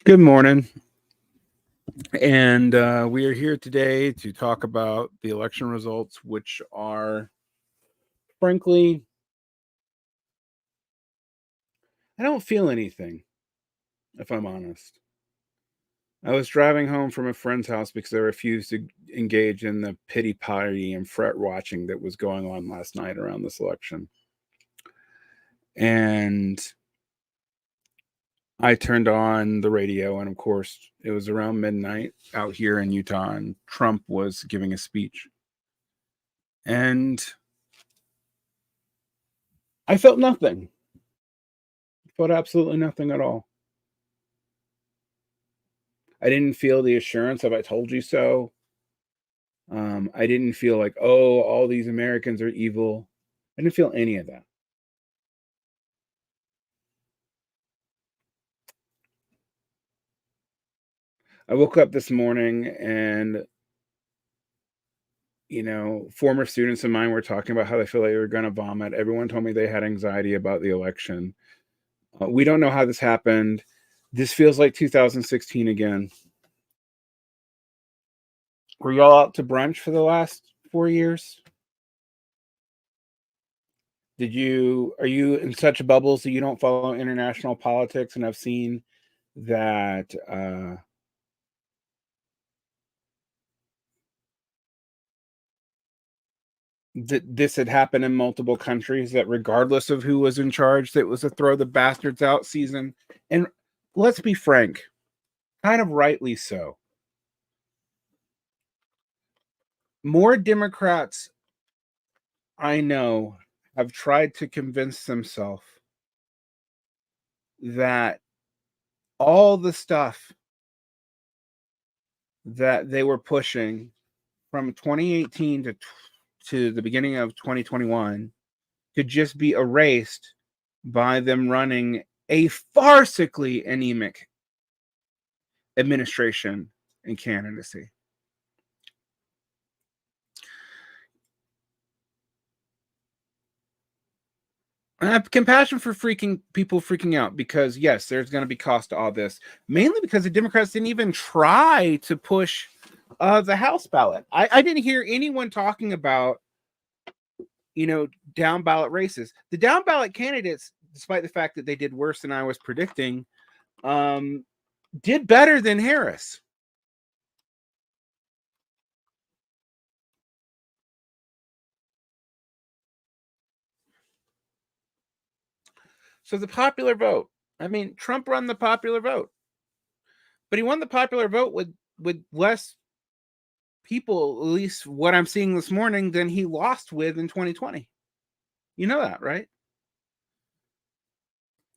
Good morning. And we are here today to talk about the election results, which are, frankly, I don't feel anything, if I'm honest. I was driving home from a friend's house because I refused to engage in the pity party and fret watching that was going on last night around this election. And I turned on the radio, and of course, it was around midnight out here in Utah, and Trump was giving a speech. And I felt nothing. Felt absolutely nothing at all. I didn't feel the assurance of "I told you so." I didn't feel like, "Oh, all these Americans are evil." I didn't feel any of that. I woke up this morning and, former students of mine were talking about how they feel like they were gonna vomit. Everyone told me they had anxiety about the election. We don't know how this happened. This feels like 2016 again. Were y'all out to brunch for the last 4 years? Are you in such bubbles that you don't follow international politics and have seen that this had happened in multiple countries, that regardless of who was in charge, that it was a throw the bastards out season? And let's be frank, kind of rightly so. More Democrats I know have tried to convince themselves that all the stuff that they were pushing from 2018 to the beginning of 2021 could just be erased by them running a farcically anemic administration and candidacy. I have compassion for people freaking out because, yes, there's going to be cost to all this, mainly because the Democrats didn't even try to push the House ballot. I didn't hear anyone talking about, down ballot races. The down ballot candidates, despite the fact that they did worse than I was predicting, did better than Harris. So the popular vote. I mean, Trump won the popular vote, but he won the popular vote with less people, at least what I'm seeing this morning, than he lost with in 2020. You know that, right?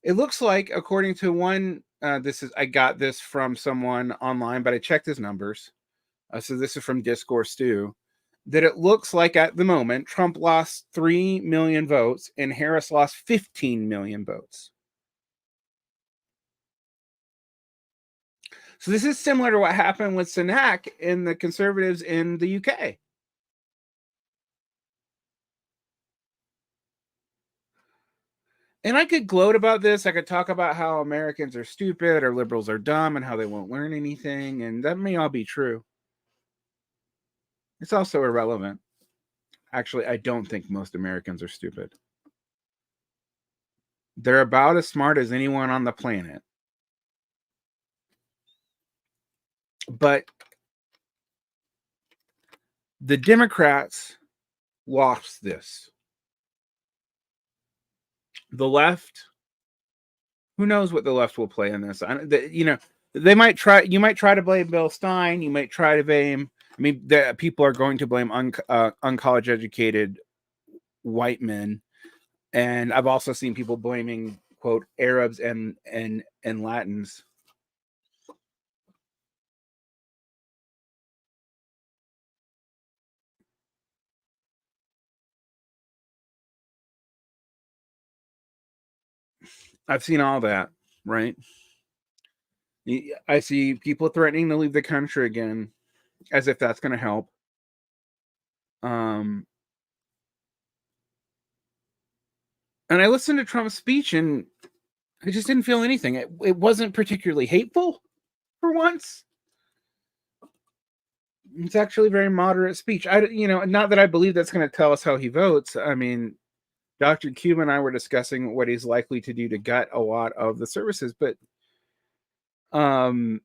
It looks like, according to one, I got this from someone online, but I checked his numbers. So this is from Discourse too. That it looks like at the moment Trump lost 3 million votes and Harris lost 15 million votes. So this is similar to what happened with Sunak and the Conservatives in the UK. And I could gloat about this. I could talk about how Americans are stupid or liberals are dumb and how they won't learn anything. And that may all be true. It's also irrelevant. Actually, I don't think most Americans are stupid. They're about as smart as anyone on the planet. But the Democrats lost this. The left, who knows what the left will play in this? They might try. You might try to blame Bill Stein. You might try to blame. I mean, people are going to blame uncollege educated white men, and I've also seen people blaming, quote, Arabs and Latins. I've seen all that, right? I see people threatening to leave the country again, as if that's going to help. And I listened to Trump's speech, and I just didn't feel anything. It wasn't particularly hateful for once. It's actually very moderate speech. Not that I believe that's going to tell us how he votes. I mean, Dr. Cube and I were discussing what he's likely to do to gut a lot of the services, but and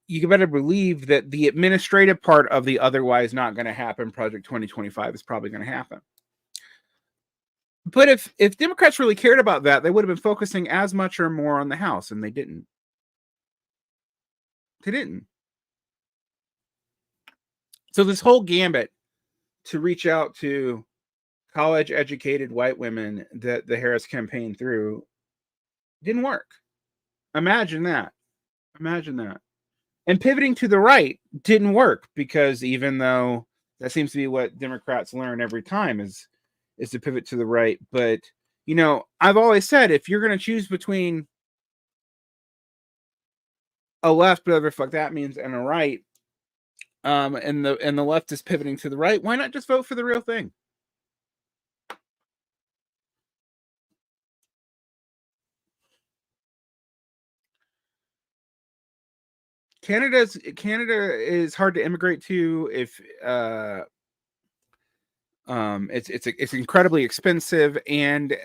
you better believe that the administrative part of the otherwise not going to happen Project 2025 is probably going to happen. But if Democrats really cared about that, they would have been focusing as much or more on the House, and they didn't. They didn't. So this whole gambit to reach out to college-educated white women that the Harris campaign threw didn't work. Imagine that. Imagine that. And pivoting to the right didn't work, because even though that seems to be what Democrats learn every time is to pivot to the right. But, I've always said, if you're going to choose between a left, whatever the fuck that means, and a right, and the left is pivoting to the right, why not just vote for the real thing? Canada is hard to immigrate to. If it's incredibly expensive, and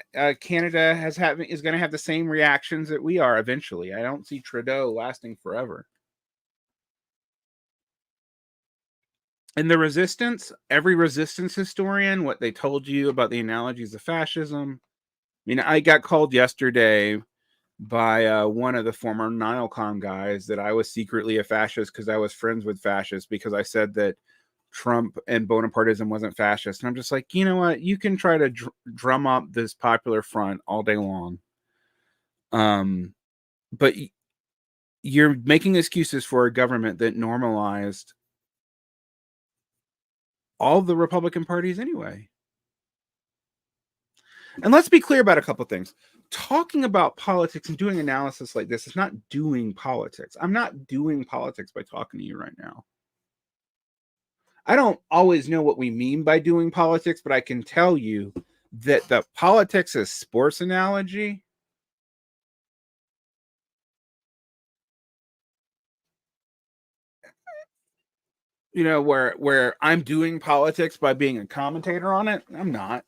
Canada is going to have the same reactions that we are eventually. I don't see Trudeau lasting forever. And the resistance, every resistance historian, what they told you about the analogies of fascism. I mean, I got called yesterday by one of the former NileCon guys that I was secretly a fascist because I was friends with fascists, because I said that Trump and Bonapartism wasn't fascist. And I'm just like, you know what? You can try to drum up this popular front all day long. But you're making excuses for a government that normalized all the Republican parties anyway. And let's be clear about a couple things. Talking about politics and doing analysis like this is not doing politics. I'm not doing politics by talking to you right now. I don't always know what we mean by doing politics, but I can tell you that the politics as sports analogy, where I'm doing politics by being a commentator on it, I'm not.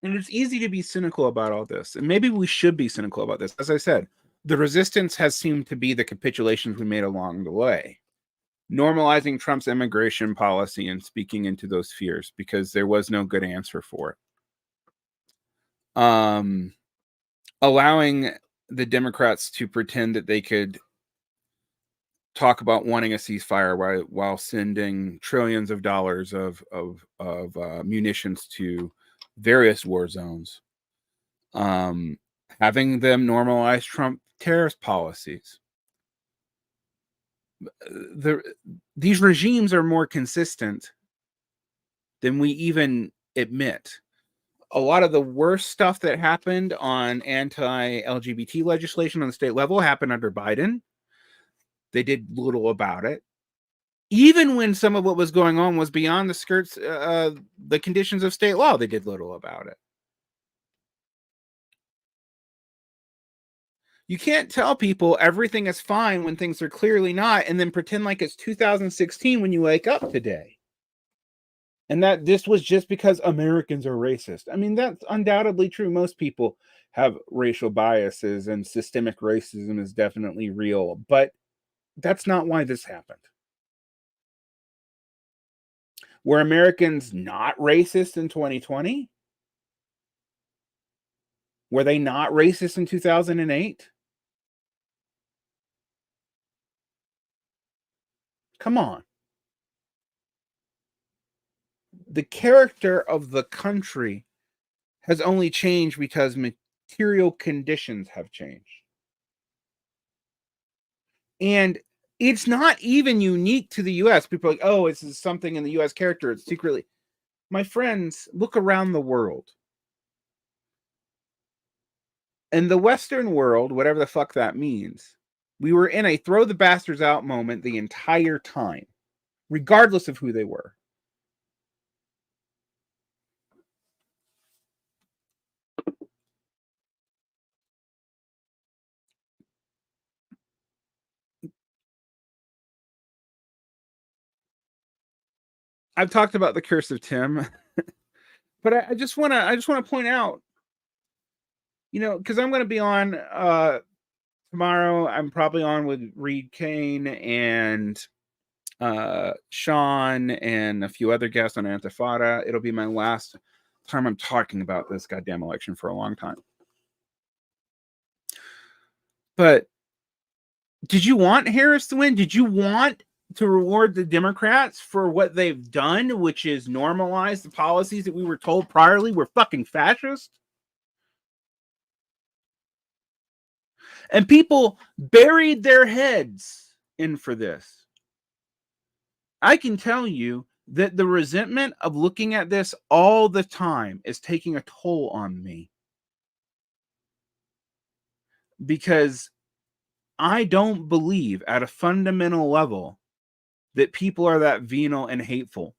And it's easy to be cynical about all this. And maybe we should be cynical about this. As I said, the resistance has seemed to be the capitulations we made along the way. Normalizing Trump's immigration policy and speaking into those fears, because there was no good answer for it. Allowing the Democrats to pretend that they could talk about wanting a ceasefire while sending trillions of dollars of munitions to various war zones. Having them normalize Trump terrorist policies. These regimes are more consistent than we even admit. A lot of the worst stuff that happened on anti-LGBT legislation on the state level happened under Biden. They did little about it. Even when some of what was going on was beyond the skirts, the conditions of state law, they did little about it. You can't tell people everything is fine when things are clearly not, and then pretend like it's 2016 when you wake up today. And that this was just because Americans are racist. I mean, that's undoubtedly true. Most people have racial biases, and systemic racism is definitely real. But that's not why this happened. Were Americans not racist in 2020? Were they not racist in 2008? Come on. The character of the country has only changed because material conditions have changed. And It's not even unique to the US. People are like, oh, it's something in the US character. It's secretly. My friends, look around the world. In the Western world, whatever the fuck that means, we were in a throw the bastards out moment the entire time, regardless of who they were. I've talked about the curse of Tim, but I just want to point out, because I'm going to be on tomorrow. I'm probably on with Reed Kane and Sean and a few other guests on Antifada. It'll be my last time I'm talking about this goddamn election for a long time. But did you want Harris to win? Did you want to reward the Democrats for what they've done, which is normalize the policies that we were told priorly were fucking fascist? And people buried their heads in for this. I can tell you that the resentment of looking at this all the time is taking a toll on me. Because I don't believe at a fundamental level that people are that venal and hateful.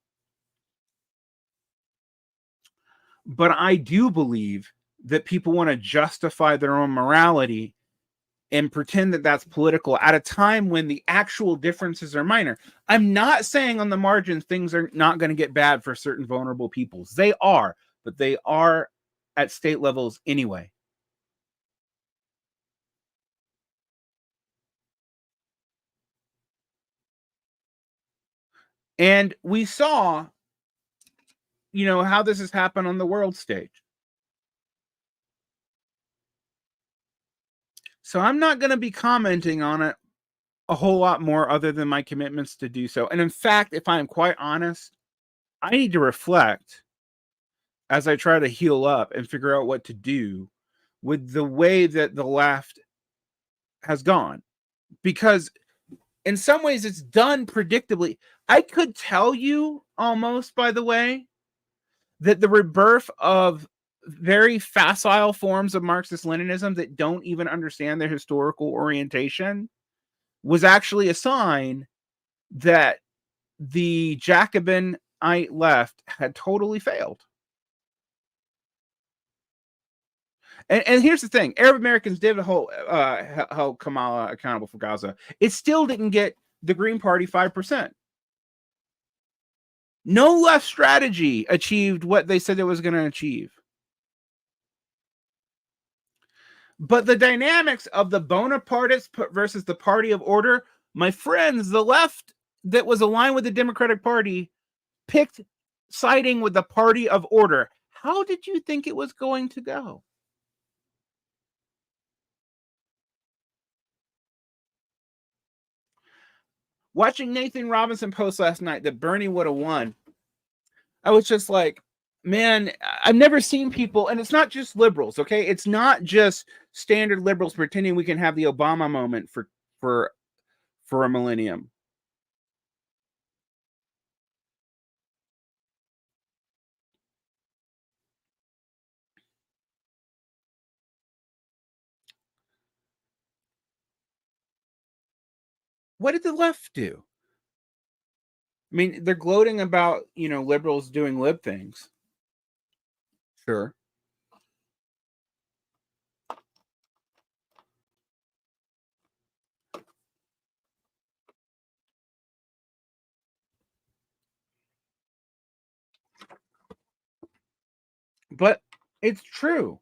But I do believe that people want to justify their own morality and pretend that that's political at a time when the actual differences are minor. I'm not saying on the margins things are not going to get bad for certain vulnerable peoples. They are, but they are at state levels anyway. And we saw, how this has happened on the world stage. So I'm not going to be commenting on it a whole lot more other than my commitments to do so. And in fact, if I'm quite honest, I need to reflect as I try to heal up and figure out what to do with the way that the left has gone. Because in some ways it's done predictably. I could tell you almost, by the way, that the rebirth of very facile forms of Marxist-Leninism that don't even understand their historical orientation was actually a sign that the Jacobinite left had totally failed. And here's the thing: Arab Americans did hold Kamala accountable for Gaza. It still didn't get the Green Party 5%. No left strategy achieved what they said it was going to achieve. But the dynamics of the Bonapartists versus the Party of Order, my friends, the left that was aligned with the Democratic Party picked siding with the Party of Order. How did you think it was going to go? Watching Nathan Robinson post last night that Bernie would have won, I was just like, man, I've never seen people, and it's not just liberals, okay? It's not just standard liberals pretending we can have the Obama moment for a millennium. What did the left do? I mean, they're gloating about, liberals doing lib things. Sure. But it's true.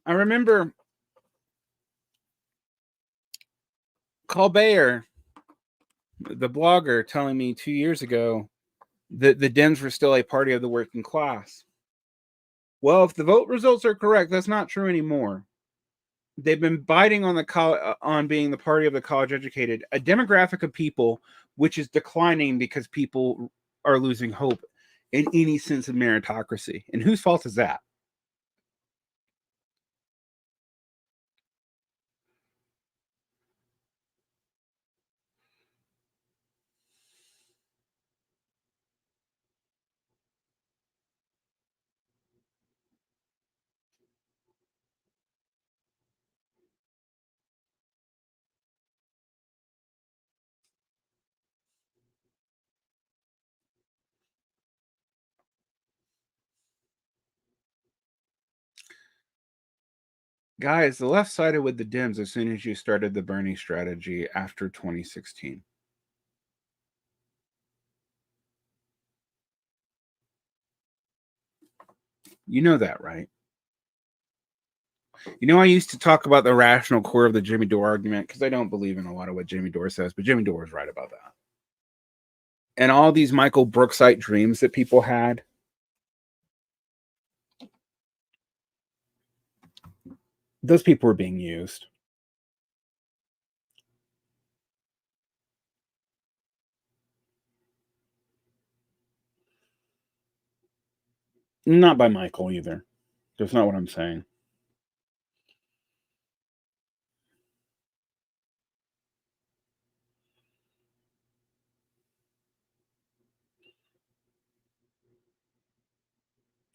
I remember Colbert, the blogger, telling me 2 years ago that the Dems were still a party of the working class. Well, if the vote results are correct, that's not true anymore. They've been biting on on being the party of the college educated, a demographic of people which is declining because people are losing hope in any sense of meritocracy. And whose fault is that? Guys, the left sided with the Dems as soon as you started the Bernie strategy after 2016. You know that, right? You know, I used to talk about the rational core of the Jimmy Dore argument because I don't believe in a lot of what Jimmy Dore says, but Jimmy Dore is right about that. And all these Michael Brooksite dreams that people had, those people were being used. Not by Michael either. That's not what I'm saying.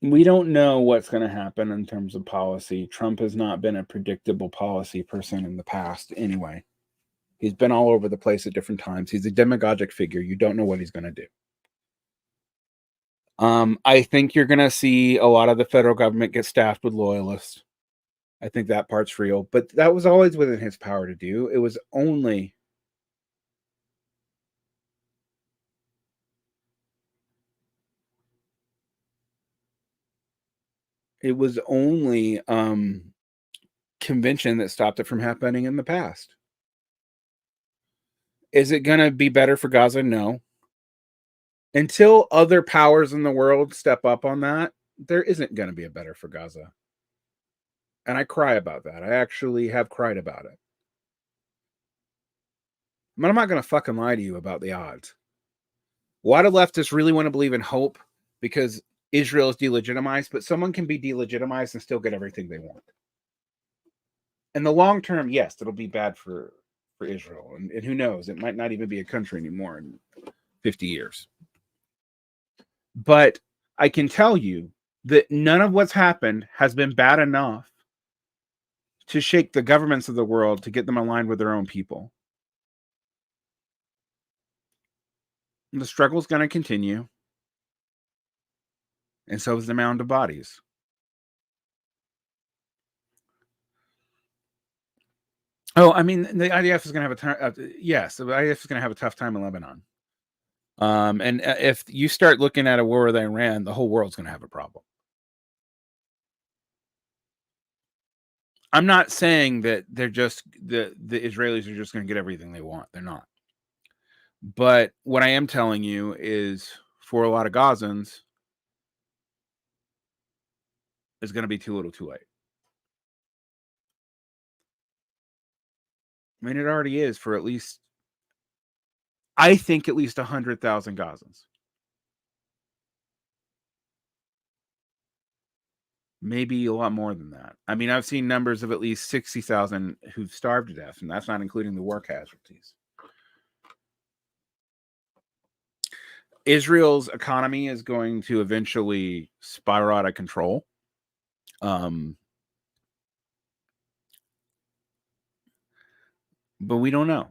We don't know what's going to happen in terms of policy. Trump has not been a predictable policy person in the past anyway. He's been all over the place at different times. He's a demagogic figure. You don't know what he's going to do. I think you're going to see a lot of the federal government get staffed with loyalists. I think that part's real, but that was always within his power to do. It was only convention that stopped it from happening in the past. Is it going to be better for Gaza? No. Until other powers in the world step up on that, there isn't going to be a better for Gaza. And I cry about that. I actually have cried about it. But I'm not going to fucking lie to you about the odds. Why do leftists really want to believe in hope? Because Israel is delegitimized, but someone can be delegitimized and still get everything they want. In the long term, yes, it'll be bad for Israel. And who knows? It might not even be a country anymore in 50 years. But I can tell you that none of what's happened has been bad enough to shake the governments of the world to get them aligned with their own people. And the struggle is going to continue. And so is the mound of bodies. Oh, I mean, the IDF is going to have the IDF is going to have a tough time in Lebanon. And if you start looking at a war with Iran, the whole world's going to have a problem. I'm not saying that they're just the Israelis are just going to get everything they want. They're not. But what I am telling you is, for a lot of Gazans, it's going to be too little, too late. I mean, it already is for at least 100,000 Gazans. Maybe a lot more than that. I mean, I've seen numbers of at least 60,000 who've starved to death, and that's not including the war casualties. Israel's economy is going to eventually spiral out of control. But we don't know.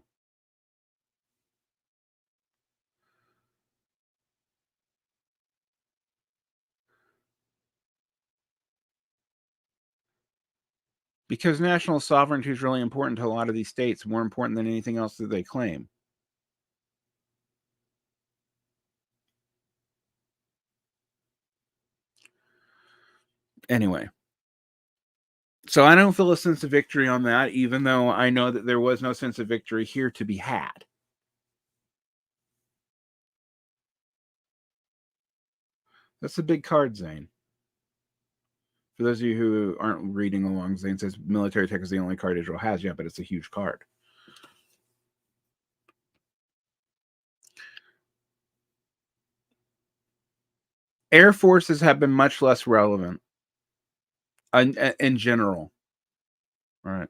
Because national sovereignty is really important to a lot of these states, more important than anything else that they claim. Anyway, so I don't feel a sense of victory on that, even though I know that there was no sense of victory here to be had. That's a big card, Zane. For those of you who aren't reading along, Zane says military tech is the only card Israel has. Yeah, but it's a huge card. Air forces have been much less relevant in general. All right.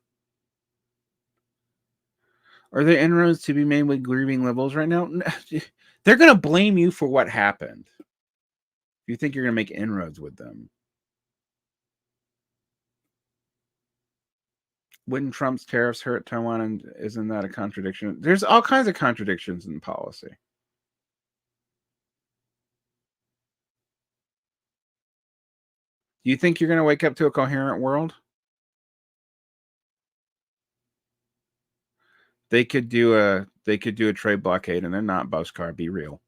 Are there inroads to be made with grieving levels right now? They're going to blame you for what happened. You think you're going to make inroads with them? Wouldn't Trump's tariffs hurt Taiwan? And isn't that a contradiction? There's all kinds of contradictions in policy. Do you think you're going to wake up to a coherent world? They could do a trade blockade, and they're not Bashkar. Be real,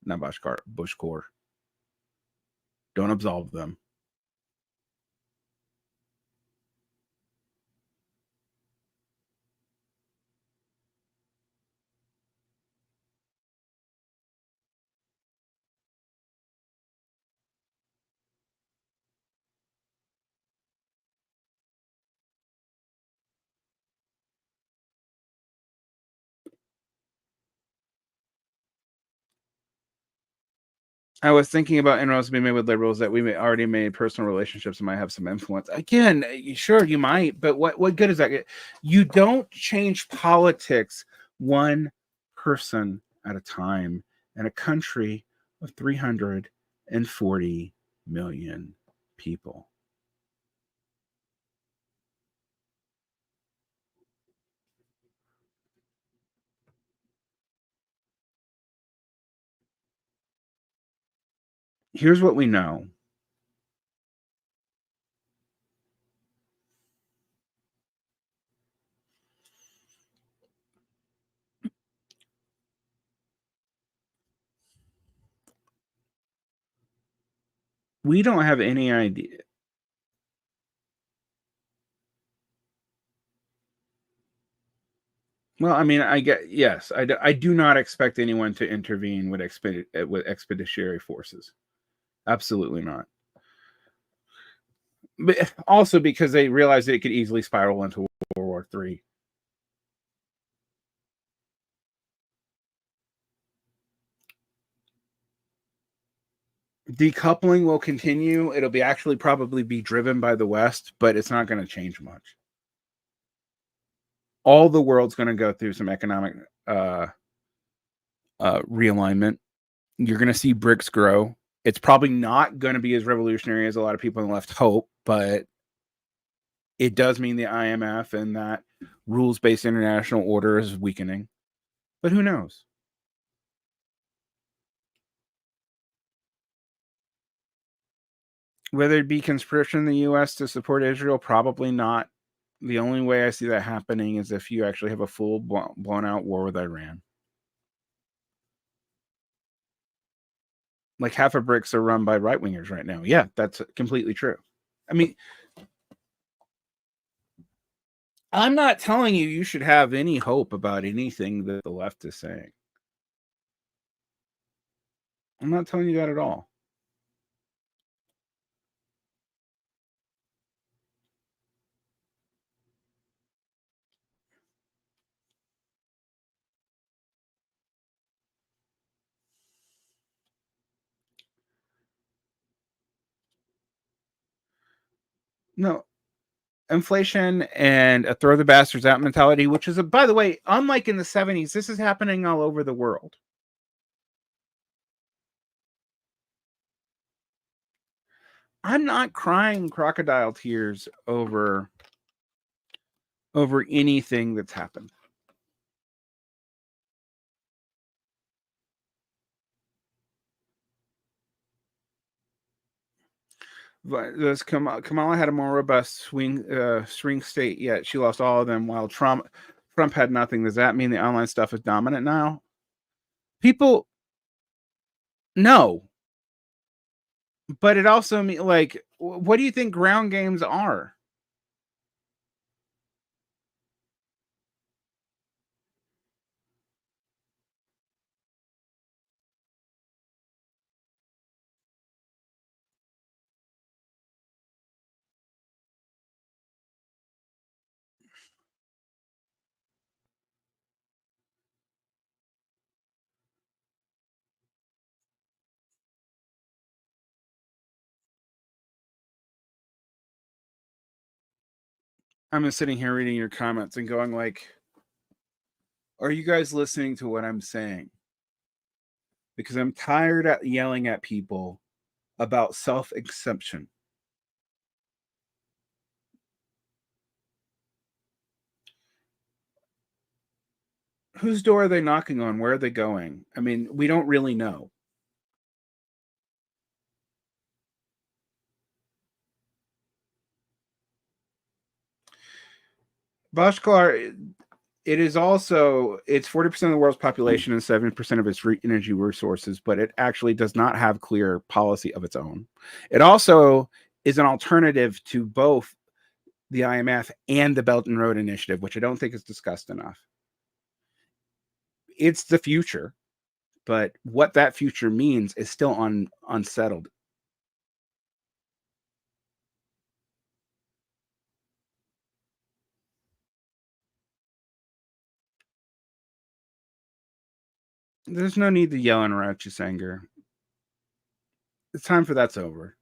not Bashkar. Bushkor. Don't absolve them. I was thinking about inroads being made with liberals that we may already made personal relationships and might have some influence. Again, sure, you might, but what good is that? You don't change politics one person at a time in a country of 340 million people. Here's what we know. We don't have any idea. Well, I mean, yes, I do not expect anyone to intervene with expeditionary forces. Absolutely not. But also because they realized that it could easily spiral into World War III. Decoupling will continue. It'll be actually probably be driven by the West, but it's not going to change much. All the world's going to go through some economic realignment. You're going to see BRICS grow. It's probably not going to be as revolutionary as a lot of people on the left hope, but it does mean the IMF and that rules-based international order is weakening. But who knows? Whether it be conscription in the U.S. to support Israel, probably not. The only way I see that happening is if you actually have a full blown out war with Iran. Like half of BRICS are run by right wingers right now. Yeah, that's completely true. I mean, I'm not telling you should have any hope about anything that the left is saying. I'm not telling you that at all. No, inflation and a throw the bastards out mentality, which is, by the way, unlike in the 70s, this is happening all over the world. I'm not crying crocodile tears over anything that's happened. This Kamala had a more robust swing state, yet she lost all of them, while Trump had nothing. Does that mean the online stuff is dominant now? People, no, but it also means, like, what do you think ground games are? I'm just sitting here reading your comments and going, like, are you guys listening to what I'm saying? Because I'm tired of yelling at people about self-exception. Whose door are they knocking on? Where are they going? I mean, we don't really know. Bashkar, it is also, it's 40% of the world's population and 7% of its energy resources, but it actually does not have clear policy of its own. It also is an alternative to both the IMF and the Belt and Road Initiative, which I don't think is discussed enough. It's the future, but what that future means is still unsettled. There's no need to yell in righteous anger. It's time for that's over.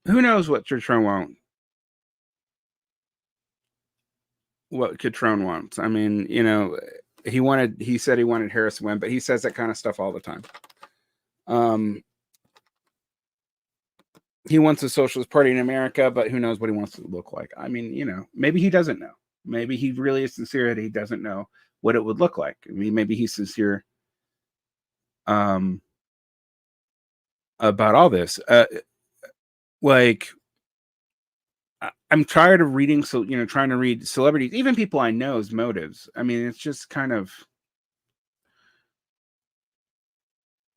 Who knows what Trump won't? What Catrone wants. I mean, he said he wanted Harris to win, but he says that kind of stuff all the time. He wants a socialist party in America, but who knows what he wants to look like. I mean, maybe he doesn't know. Maybe he really is sincere that he doesn't know what it would look like. I mean, maybe he's sincere about all this. Like, I'm tired of reading, trying to read celebrities, even people I know's motives. I mean, it's just kind of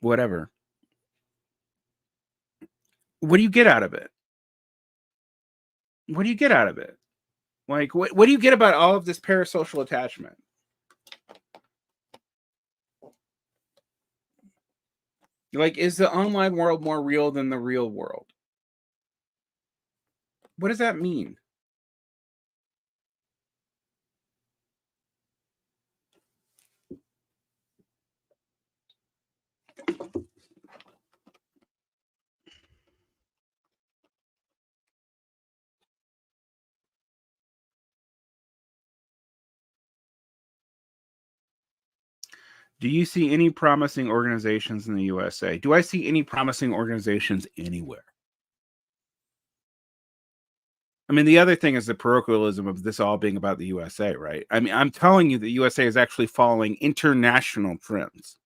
whatever. What do you get out of it? What do you get out of it? Like, what do you get about all of this parasocial attachment? Like, is the online world more real than the real world? What does that mean? Do you see any promising organizations in the USA? Do I see any promising organizations anywhere? I mean, the other thing is the parochialism of this all being about the USA, right? I mean, I'm telling you, the USA is actually following international trends.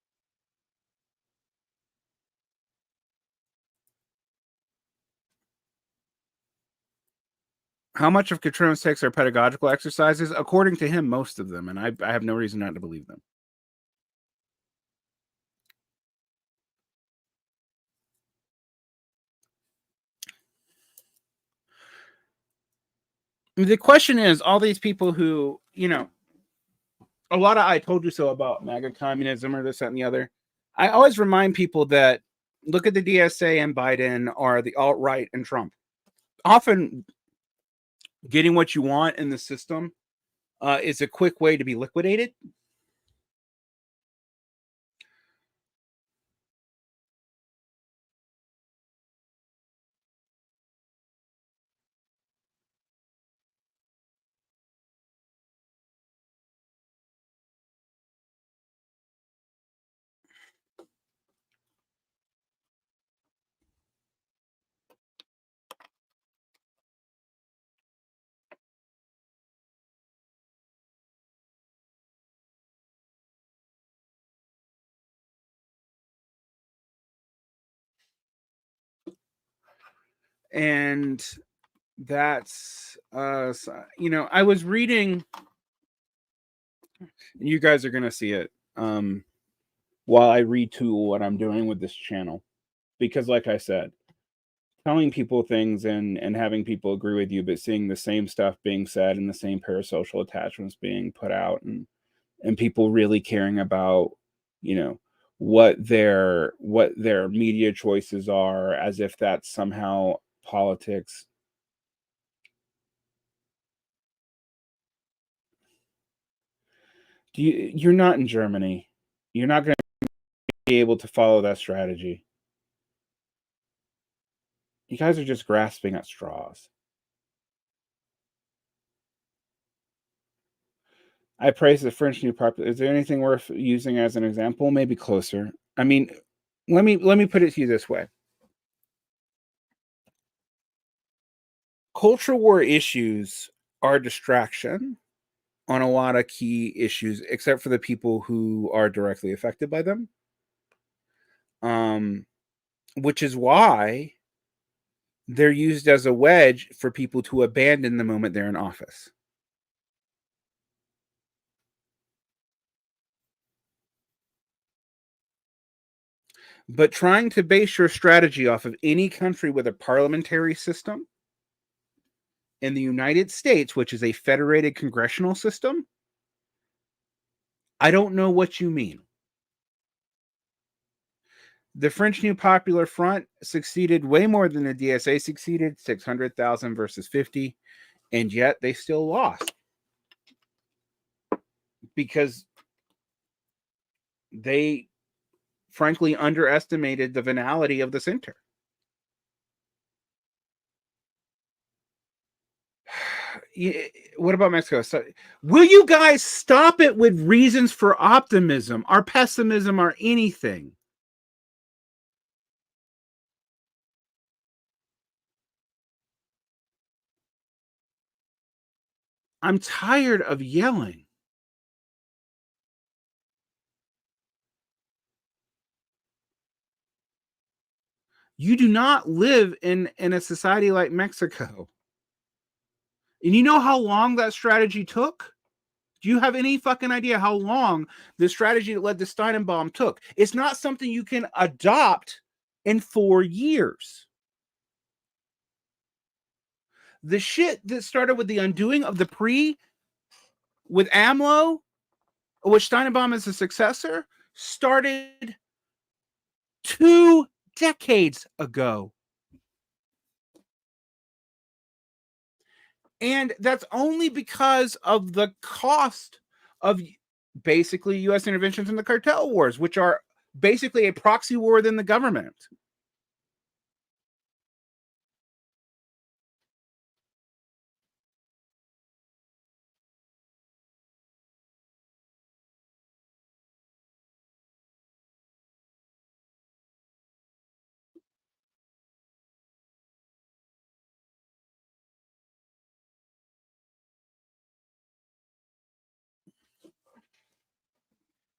How much of Catrone's texts are pedagogical exercises? According to him, most of them, and I have no reason not to believe them. The question is, all these people who, a lot of I told you so about MAGA communism or this, that, and the other. I always remind people that look at the DSA and Biden or the alt-right and Trump. Often getting what you want in the system is a quick way to be liquidated. And that's I was reading, you guys are gonna see it while I retool what I'm doing with this channel, because like I said, telling people things and having people agree with you, but seeing the same stuff being said and the same parasocial attachments being put out, and people really caring about what their media choices are, as if that's somehow politics. You're not in Germany. You're not going to be able to follow that strategy. You guys are just grasping at straws. I praise the French New Popular. Is there anything worth using as an example? Maybe closer. I mean, let me put it to you this way. Culture war issues are distraction on a lot of key issues, except for the people who are directly affected by them. Which is why they're used as a wedge for people to abandon the moment they're in office. But trying to base your strategy off of any country with a parliamentary system in the United States, which is a federated congressional system, I don't know what you mean. The French New Popular Front succeeded way more than the DSA succeeded, 600,000 versus 50, and yet they still lost because they frankly underestimated the venality of the center. What about Mexico? So, will you guys stop it with reasons for optimism or pessimism or anything? I'm tired of yelling. You do not live in a society like Mexico. And you know how long that strategy took? Do you have any fucking idea how long the strategy that led to Steinenbaum took? It's not something you can adopt in 4 years. The shit that started with the undoing of the with AMLO, which Steinenbaum is a successor, started 2 decades ago. And that's only because of the cost of basically U.S. interventions in the cartel wars, which are basically a proxy war within the government.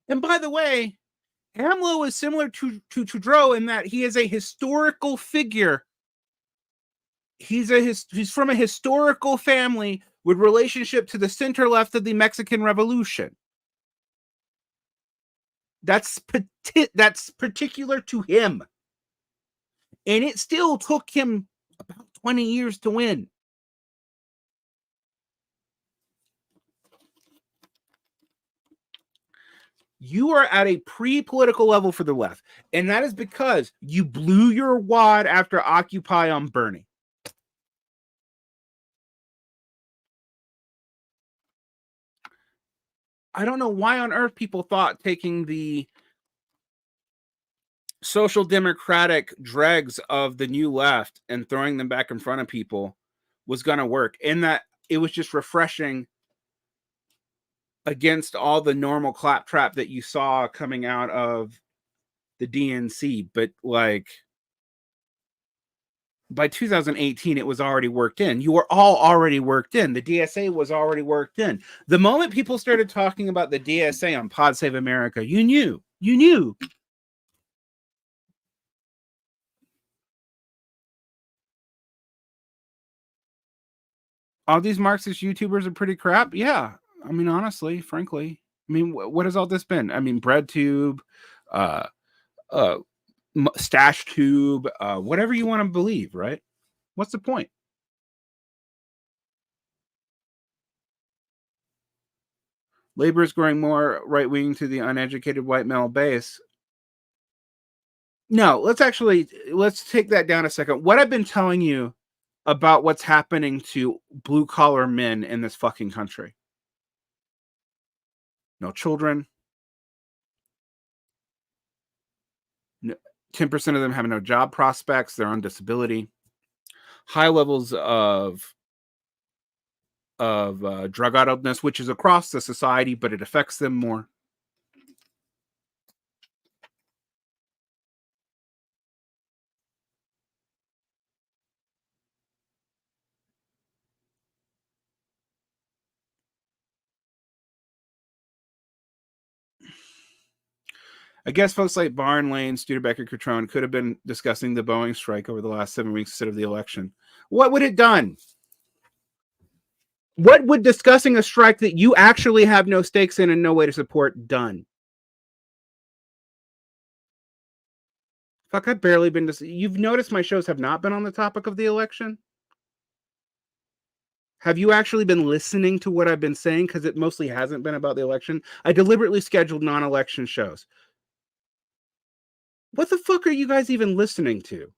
And by the way, AMLO is similar to Trudeau in that he is a historical figure. He's from a historical family with relationship to the center left of the Mexican Revolution. That's particular to him. And it still took him about 20 years to win. You are at a pre-political level for the left. And that is because you blew your wad after Occupy on Bernie. I don't know why on earth people thought taking the social democratic dregs of the new left and throwing them back in front of people was going to work. And that it was just refreshing against all the normal claptrap that you saw coming out of the DNC. But like by 2018, it was already worked in. You were all already worked in. The DSA was already worked in. The moment people started talking about the DSA on Pod Save America, you knew. All these Marxist YouTubers are pretty crap. Yeah. I mean, honestly, frankly, I mean, what has all this been? I mean, BreadTube, uh, Stash Tube, whatever you want to believe, right? What's the point? Labor is growing more right wing to the uneducated white male base. No, let's take that down a second. What I've been telling you about what's happening to blue collar men in this fucking country. No children. 10% of them have no job prospects. They're on disability. High levels of drug addictedness, which is across the society, but it affects them more. I guess folks like Varn, Lane, Studebaker, Cutrone could have been discussing the Boeing strike over the last 7 weeks instead of the election. What would it done? What would discussing a strike that you actually have no stakes in and no way to support done? Fuck, I've barely been to. You've noticed my shows have not been on the topic of the election? Have you actually been listening to what I've been saying? Because it mostly hasn't been about the election. I deliberately scheduled non-election shows. What the fuck are you guys even listening to?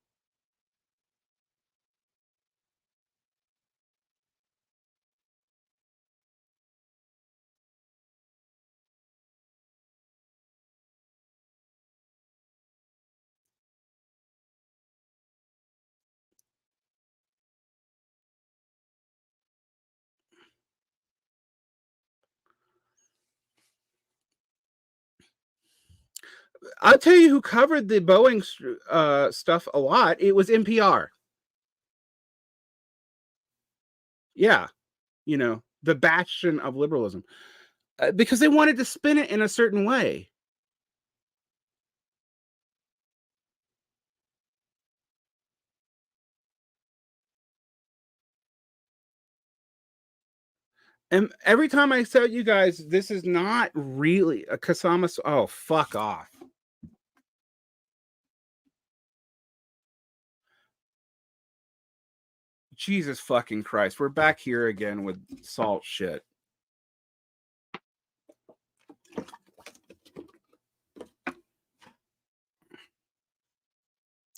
I'll tell you who covered the Boeing stuff a lot. It was NPR. Yeah, the bastion of liberalism, because they wanted to spin it in a certain way. And every time I tell you guys, this is not really a Kasama. Oh, fuck off. Jesus fucking Christ. We're back here again with salt shit.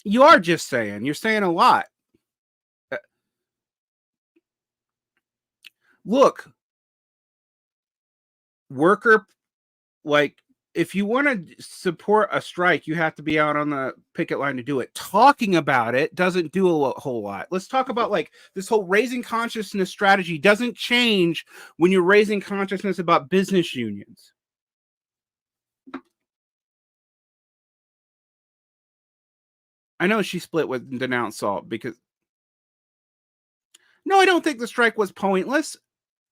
You are just saying. You're saying a lot. Look, worker, like, if you want to support a strike, you have to be out on the picket line to do it. Talking about it doesn't do a whole lot. Let's talk about like this whole raising consciousness strategy doesn't change when you're raising consciousness about business unions. I know she split with denounced salt because no, I don't think the strike was pointless.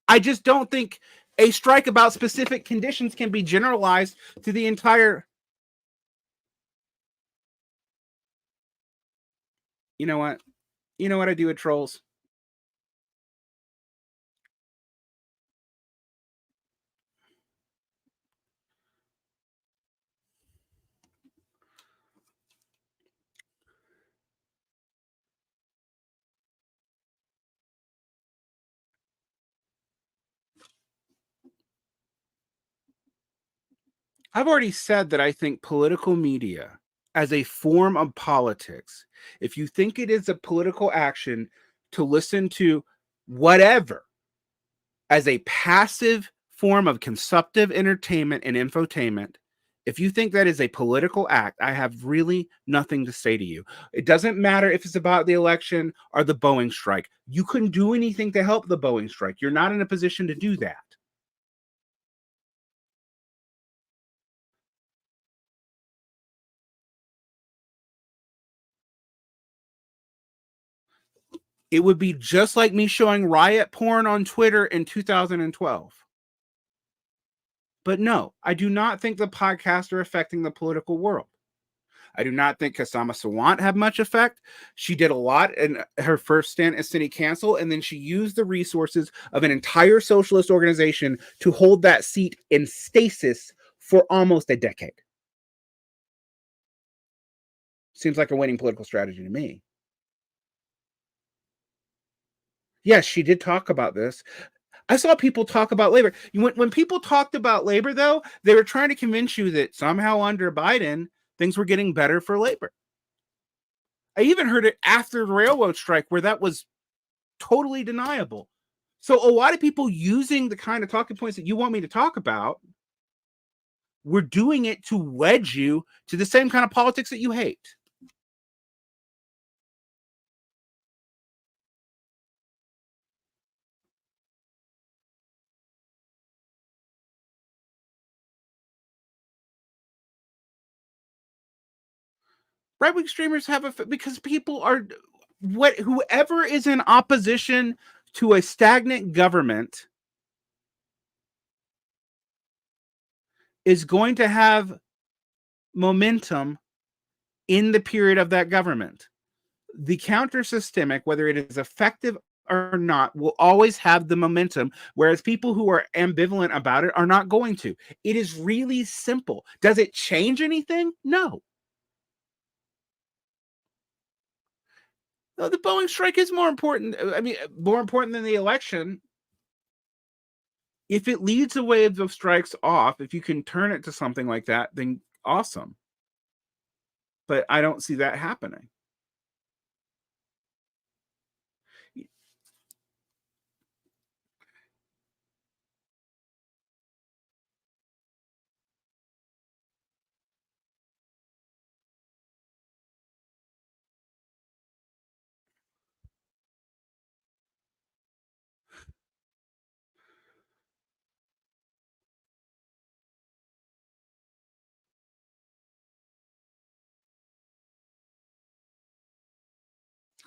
I just don't think a strike about specific conditions can be generalized to the entire. You know what? You know what I do with trolls? I've already said that I think political media as a form of politics, if you think it is a political action to listen to whatever as a passive form of consumptive entertainment and infotainment, if you think that is a political act, I have really nothing to say to you. It doesn't matter if it's about the election or the Boeing strike. You couldn't do anything to help the Boeing strike. You're not in a position to do that. It would be just like me showing riot porn on Twitter in 2012. But no, I do not think the podcasts are affecting the political world. I do not think Kasama Sawant had much effect. She did a lot in her first stint as city council, and then she used the resources of an entire socialist organization to hold that seat in stasis for almost a decade. Seems like a winning political strategy to me. Yes, she did talk about this. I saw people talk about labor. When people talked about labor, though, they were trying to convince you that somehow under Biden, things were getting better for labor. I even heard it after the railroad strike where that was totally deniable. So a lot of people using the kind of talking points that you want me to talk about, we're doing it to wedge you to the same kind of politics that you hate. Right-wing streamers have because people are whoever is in opposition to a stagnant government is going to have momentum in the period of that government. The counter systemic, whether it is effective or not, will always have the momentum, whereas people who are ambivalent about it are not going to. It is really simple. Does it change anything? No. The Boeing strike is more important. I mean, more important than the election. If it leads a wave of strikes off, if you can turn it to something like that, then awesome. But I don't see that happening.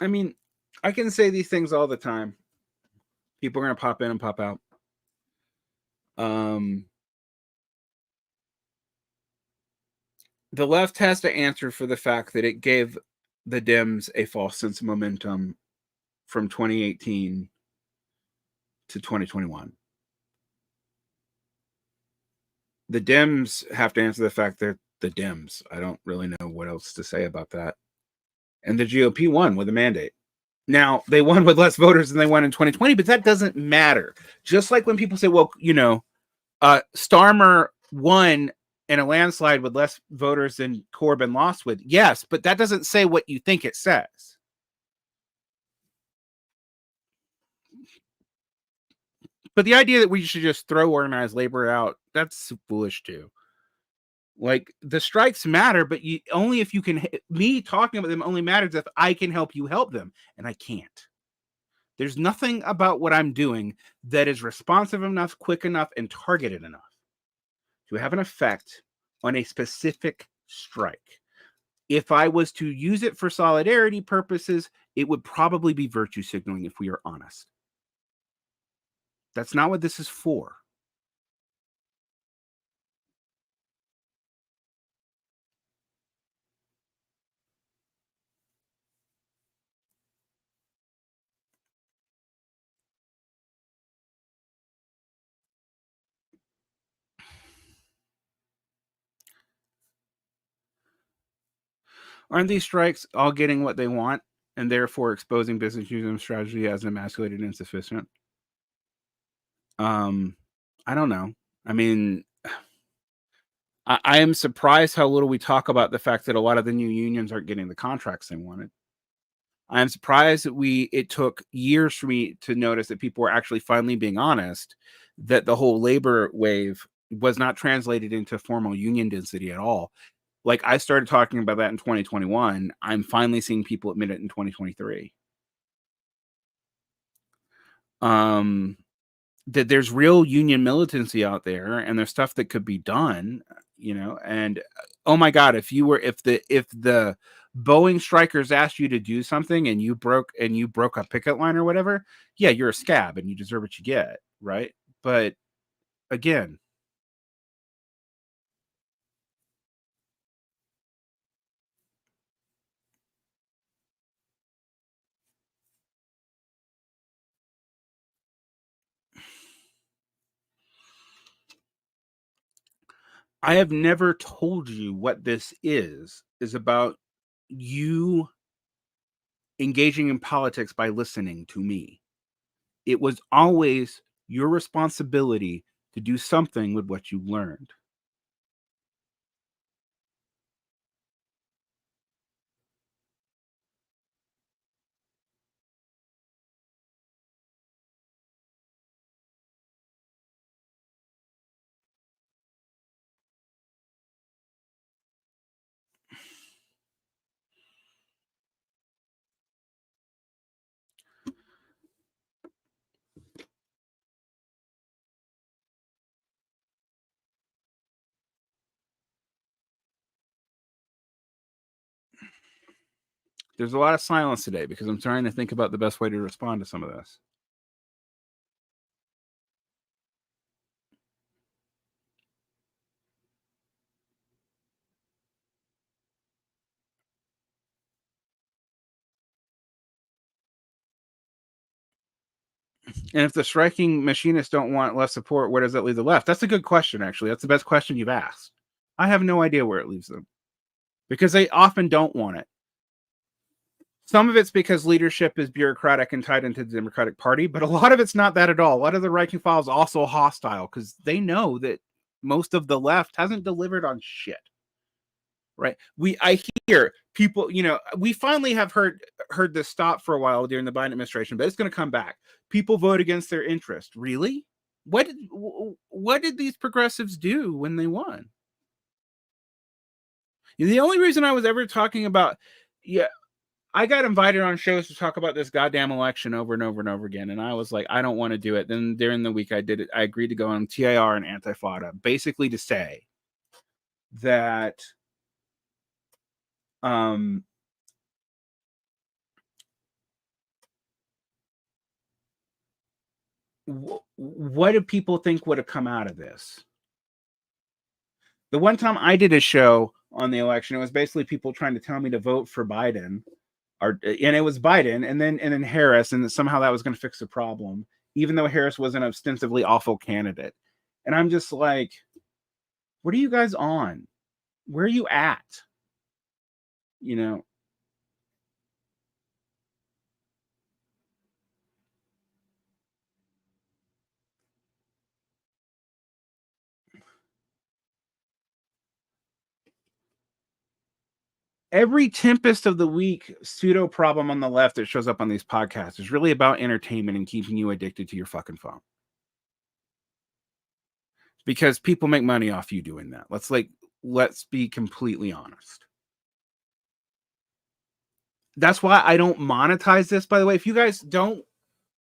I mean, I can say these things all the time. People are going to pop in and pop out. Um, the left has to answer for the fact that it gave the Dems a false sense of momentum from 2018 to 2021. The Dems have to answer the fact they're the Dems. I don't really know what else to say about that. And the GOP won with a mandate. Now, they won with less voters than they won in 2020, but that doesn't matter. Just like when people say, well, Starmer won in a landslide with less voters than Corbyn lost with. Yes, but that doesn't say what you think it says. But the idea that we should just throw organized labor out, that's foolish too. Like, the strikes matter, but only if you can. Me talking about them only matters if I can help you help them, and I can't. There's nothing about what I'm doing that is responsive enough, quick enough, and targeted enough to have an effect on a specific strike. If I was to use it for solidarity purposes, it would probably be virtue signaling, if we are honest. That's not what this is for. Aren't these strikes all getting what they want and therefore exposing business using strategy as emasculated and insufficient? I don't know. I mean, I am surprised how little we talk about the fact that a lot of the new unions aren't getting the contracts they wanted. I'm surprised that it took years for me to notice that people were actually finally being honest, that the whole labor wave was not translated into formal union density at all. Like, I started talking about that in 2021. I'm finally seeing people admit it in 2023. Um, that there's real union militancy out there and there's stuff that could be done, and oh my God, if the Boeing strikers asked you to do something and you broke a picket line or whatever, yeah, you're a scab and you deserve what you get, right? But again, I have never told you what this is about you engaging in politics by listening to me. It was always your responsibility to do something with what you learned. There's a lot of silence today because I'm trying to think about the best way to respond to some of this. And if the striking machinists don't want less support, where does that leave the left? That's a good question, actually. That's the best question you've asked. I have no idea where it leaves them because they often don't want it. Some of it's because leadership is bureaucratic and tied into the Democratic Party, but a lot of it's not that at all. A lot of the rank and file is also hostile because they know that most of the left hasn't delivered on shit. Right? I hear people, we finally have heard this stop for a while during the Biden administration, but it's going to come back. People vote against their interest. Really? What did these progressives do when they won? The only reason I was ever talking about, I got invited on shows to talk about this goddamn election over and over and over again, and I was like, I don't want to do it. Then during the week I did it. I agreed to go on TIR and Antifada, basically to say that what do people think would have come out of this? The one time I did a show on the election, it was basically people trying to tell me to vote for Biden, and it was Biden, and then Harris, and somehow that was going to fix the problem, even though Harris was an ostensibly awful candidate. And I'm just like, what are you guys on? Where are you at? Every tempest of the week pseudo problem on the left that shows up on these podcasts is really about entertainment and keeping you addicted to your fucking phone. Because people make money off you doing that. Let's be completely honest. That's why I don't monetize this, by the way. If you guys don't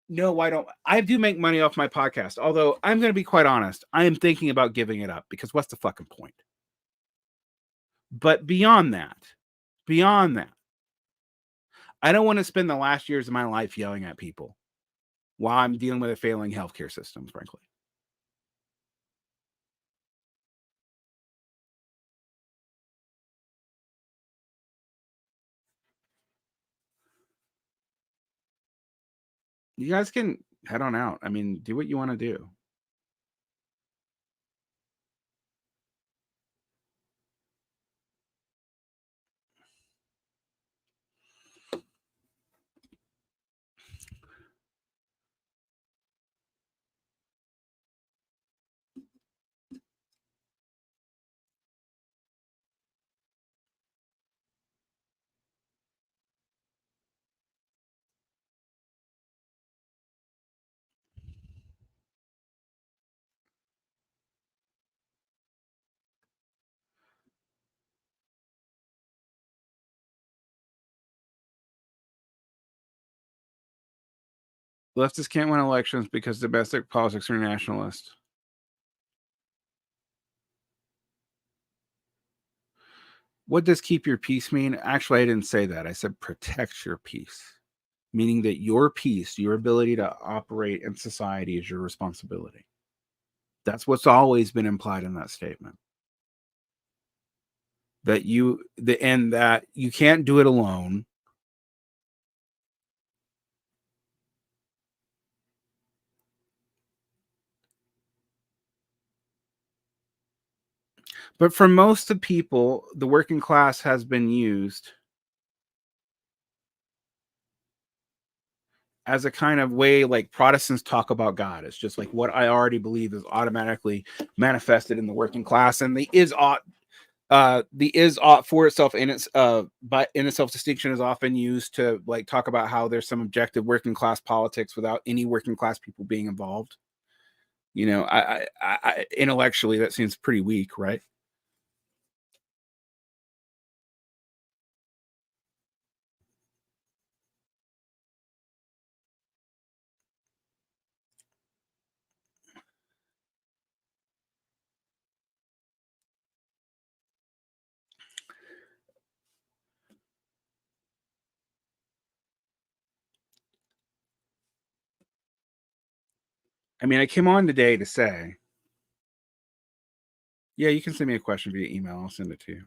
know, I do make money off my podcast. Although I'm going to be quite honest, I am thinking about giving it up because what's the fucking point? But beyond that, I don't want to spend the last years of my life yelling at people while I'm dealing with a failing healthcare system, frankly. You guys can head on out. I mean, do what you want to do. Leftists can't win elections because domestic politics are nationalist. What does keep your peace mean? Actually, I didn't say that. I said protect your peace, meaning that your peace, your ability to operate in society is your responsibility. That's what's always been implied in that statement. That you can't do it alone. But for most of the people, the working class has been used as a kind of way, like Protestants talk about God. It's just like what I already believe is automatically manifested in the working class, and the is ought for itself in its but in itself distinction is often used to like talk about how there's some objective working class politics without any working class people being involved. I intellectually that seems pretty weak, right? I mean, I came on today to say, yeah, you can send me a question via email. I'll send it to you.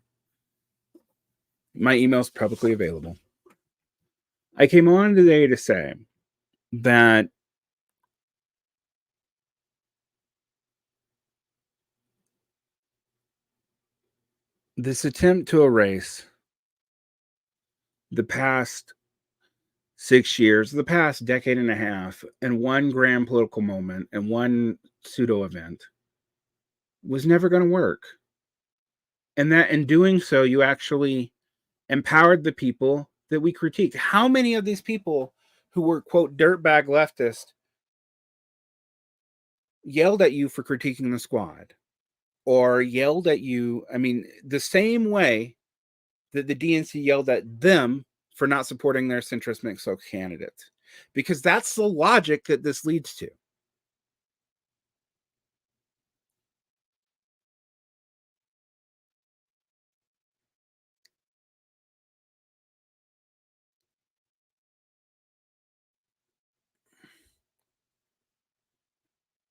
My email's publicly available. I came on today to say that this attempt to erase the past 6 years, the past decade and a half, and one grand political moment and one pseudo event was never going to work. And that in doing so, you actually empowered the people that we critiqued. How many of these people who were, quote, dirtbag leftist yelled at you for critiquing the squad or yelled at you? I mean, the same way that the DNC yelled at them for not supporting their centrist mixed candidate, because that's the logic that this leads to.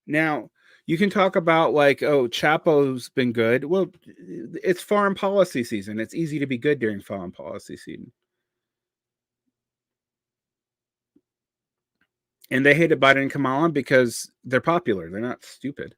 Now, you can talk about like, oh, Chapo's been good. Well, it's foreign policy season. It's easy to be good during foreign policy season. And they hated Biden and Kamala because they're popular. They're not stupid.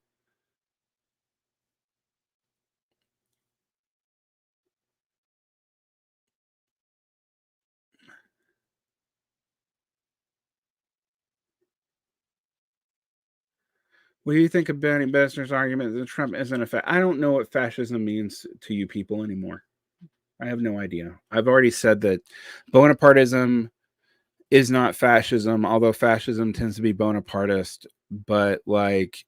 What do you think of Bernie Besner's argument that Trump isn't a I don't know what fascism means to you people anymore. I have no idea. I've already said that Bonapartism is not fascism, although fascism tends to be Bonapartist. But like,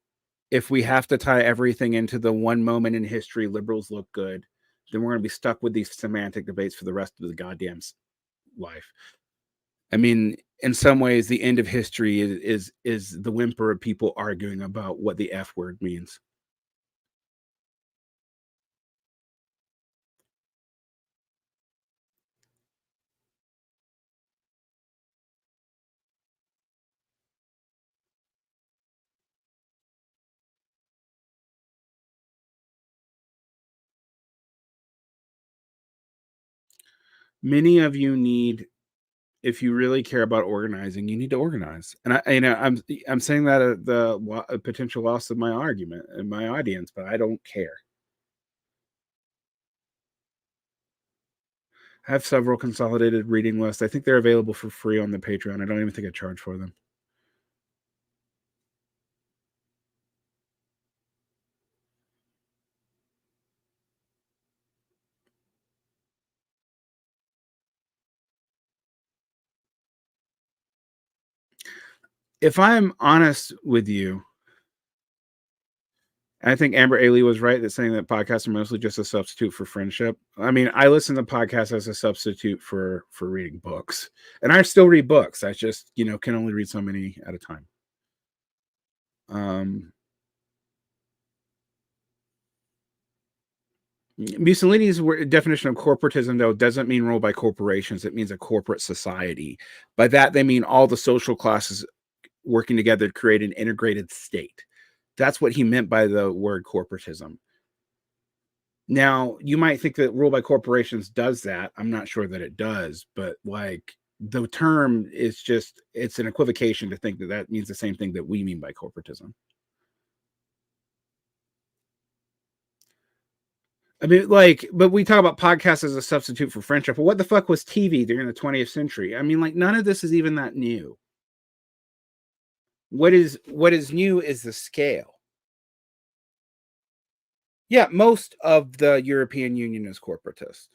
if we have to tie everything into the one moment in history, liberals look good, then we're going to be stuck with these semantic debates for the rest of the goddamn life. I mean, in some ways, the end of history is the whimper of people arguing about what the F word means. Many of you need, if you really care about organizing, you need to organize. And I'm saying that at the potential loss of my argument and my audience, but I don't care. I have several consolidated reading lists. I think they're available for free on the Patreon. I don't even think I charge for them. If I'm honest with you, I think Amber Ailey was right that saying that podcasts are mostly just a substitute for friendship. I mean, I listen to podcasts as a substitute for reading books, and I still read books. I just can only read so many at a time. Mussolini's definition of corporatism, though, doesn't mean ruled by corporations. It means a corporate society. By that, they mean all the social classes working together to create an integrated state. That's what he meant by the word corporatism. Now, you might think that rule by corporations does that. I'm not sure that it does, but like the term is just, it's an equivocation to think that that means the same thing that we mean by corporatism. I mean, like, but we talk about podcasts as a substitute for friendship. But what the fuck was TV during the 20th century? I mean, like, none of this is even that new. What is new is the scale. Yeah, most of the European Union is corporatist.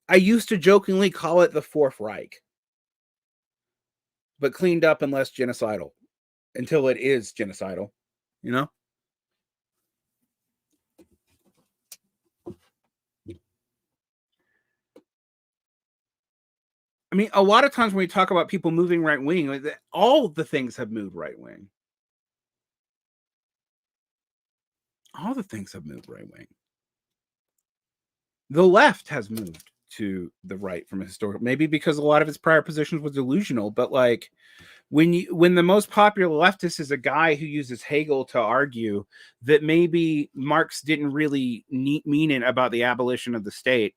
I used to jokingly call it the Fourth Reich, but cleaned up and less genocidal until it is genocidal, you know? I mean, a lot of times when we talk about people moving right wing, all the things have moved right wing. All the things have moved right wing. The left has moved to the right from a historical, maybe because a lot of its prior positions was delusional, but like when the most popular leftist is a guy who uses Hegel to argue that maybe Marx didn't really mean it about the abolition of the state,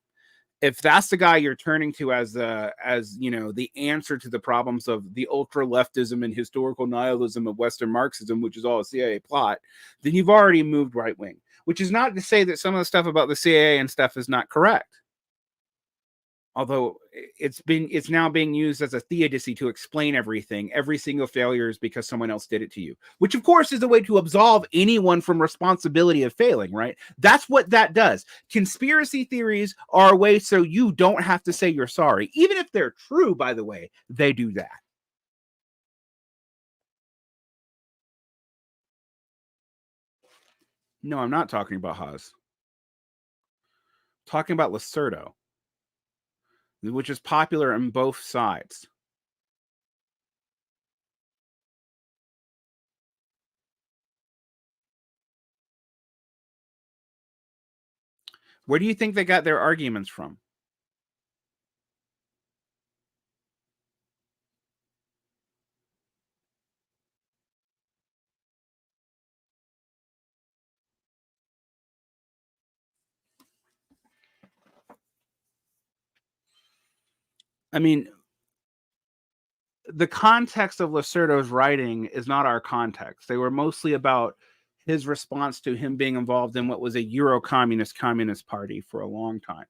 if that's the guy you're turning to as the answer to the problems of the ultra leftism and historical nihilism of Western Marxism, which is all a CIA plot, then you've already moved right wing. Which is not to say that some of the stuff about the CIA and stuff is not correct. Although it's now being used as a theodicy to explain everything. Every single failure is because someone else did it to you, which of course is a way to absolve anyone from responsibility of failing, right? That's what that does. Conspiracy theories are a way so you don't have to say you're sorry. Even if they're true, by the way, they do that. No, I'm not talking about Haas. I'm talking about Lacerdo, which is popular on both sides. Where do you think they got their arguments from? I mean, the context of Lacerdo's writing is not our context. They were mostly about his response to him being involved in what was a Euro-communist communist party for a long time.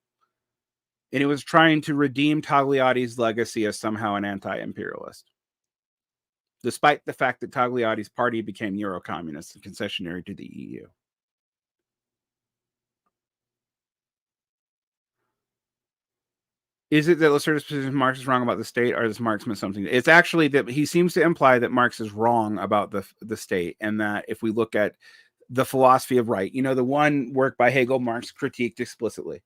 And it was trying to redeem Togliatti's legacy as somehow an anti-imperialist, despite the fact that Togliatti's party became Euro-communist and concessionary to the EU. Is it that Lacerda's position Marx is wrong about the state, or does Marx miss something? It's actually that he seems to imply that Marx is wrong about the state, and that if we look at the philosophy of right, the one work by Hegel, Marx critiqued explicitly,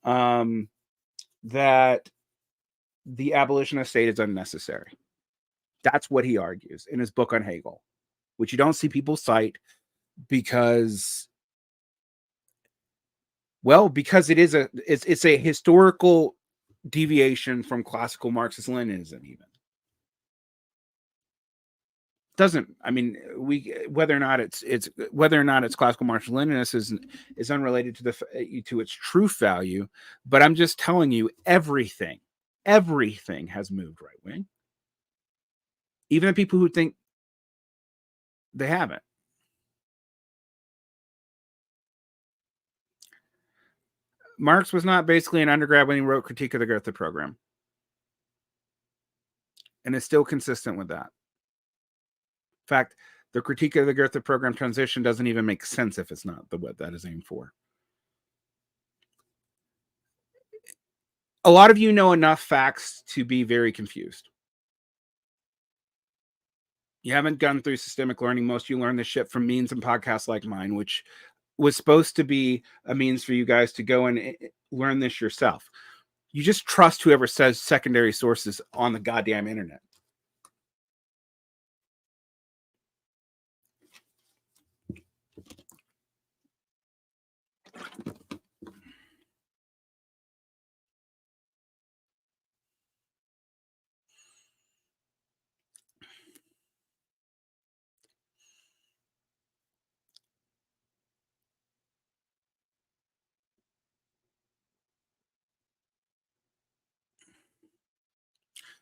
that the abolition of state is unnecessary. That's what he argues in his book on Hegel, which you don't see people cite because it's a historical deviation from classical Marxist Leninism. Even doesn't, I mean, whether or not it's classical Marxist Leninism is unrelated to its truth value. But I'm just telling you, everything has moved right wing. Even the people who think they haven't. Marx was not basically an undergrad when he wrote Critique of the Goethe Program, and is still consistent with that. In fact, the Critique of the Goethe Program transition doesn't even make sense if it's not what that is aimed for. A lot of you know enough facts to be very confused. You haven't gone through systemic learning. Most of you learn this shit from memes and podcasts like mine, which was supposed to be a means for you guys to go and learn this yourself. You just trust whoever says secondary sources on the goddamn internet.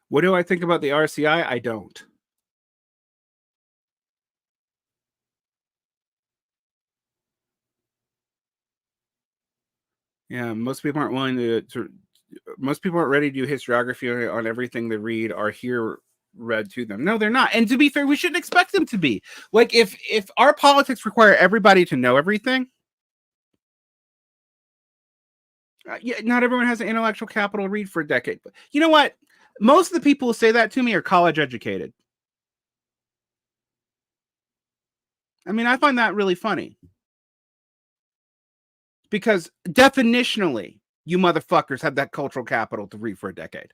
What do I think about the RCI? I don't. Yeah, most people aren't willing most people aren't ready to do historiography on everything they read or hear read to them. No, they're not. And to be fair, we shouldn't expect them to be. Like, if our politics require everybody to know everything, not everyone has the intellectual capital to read for a decade. But you know what? Most of the people who say that to me are college educated. I mean, I find that really funny. Because definitionally, you motherfuckers have that cultural capital to read for a decade.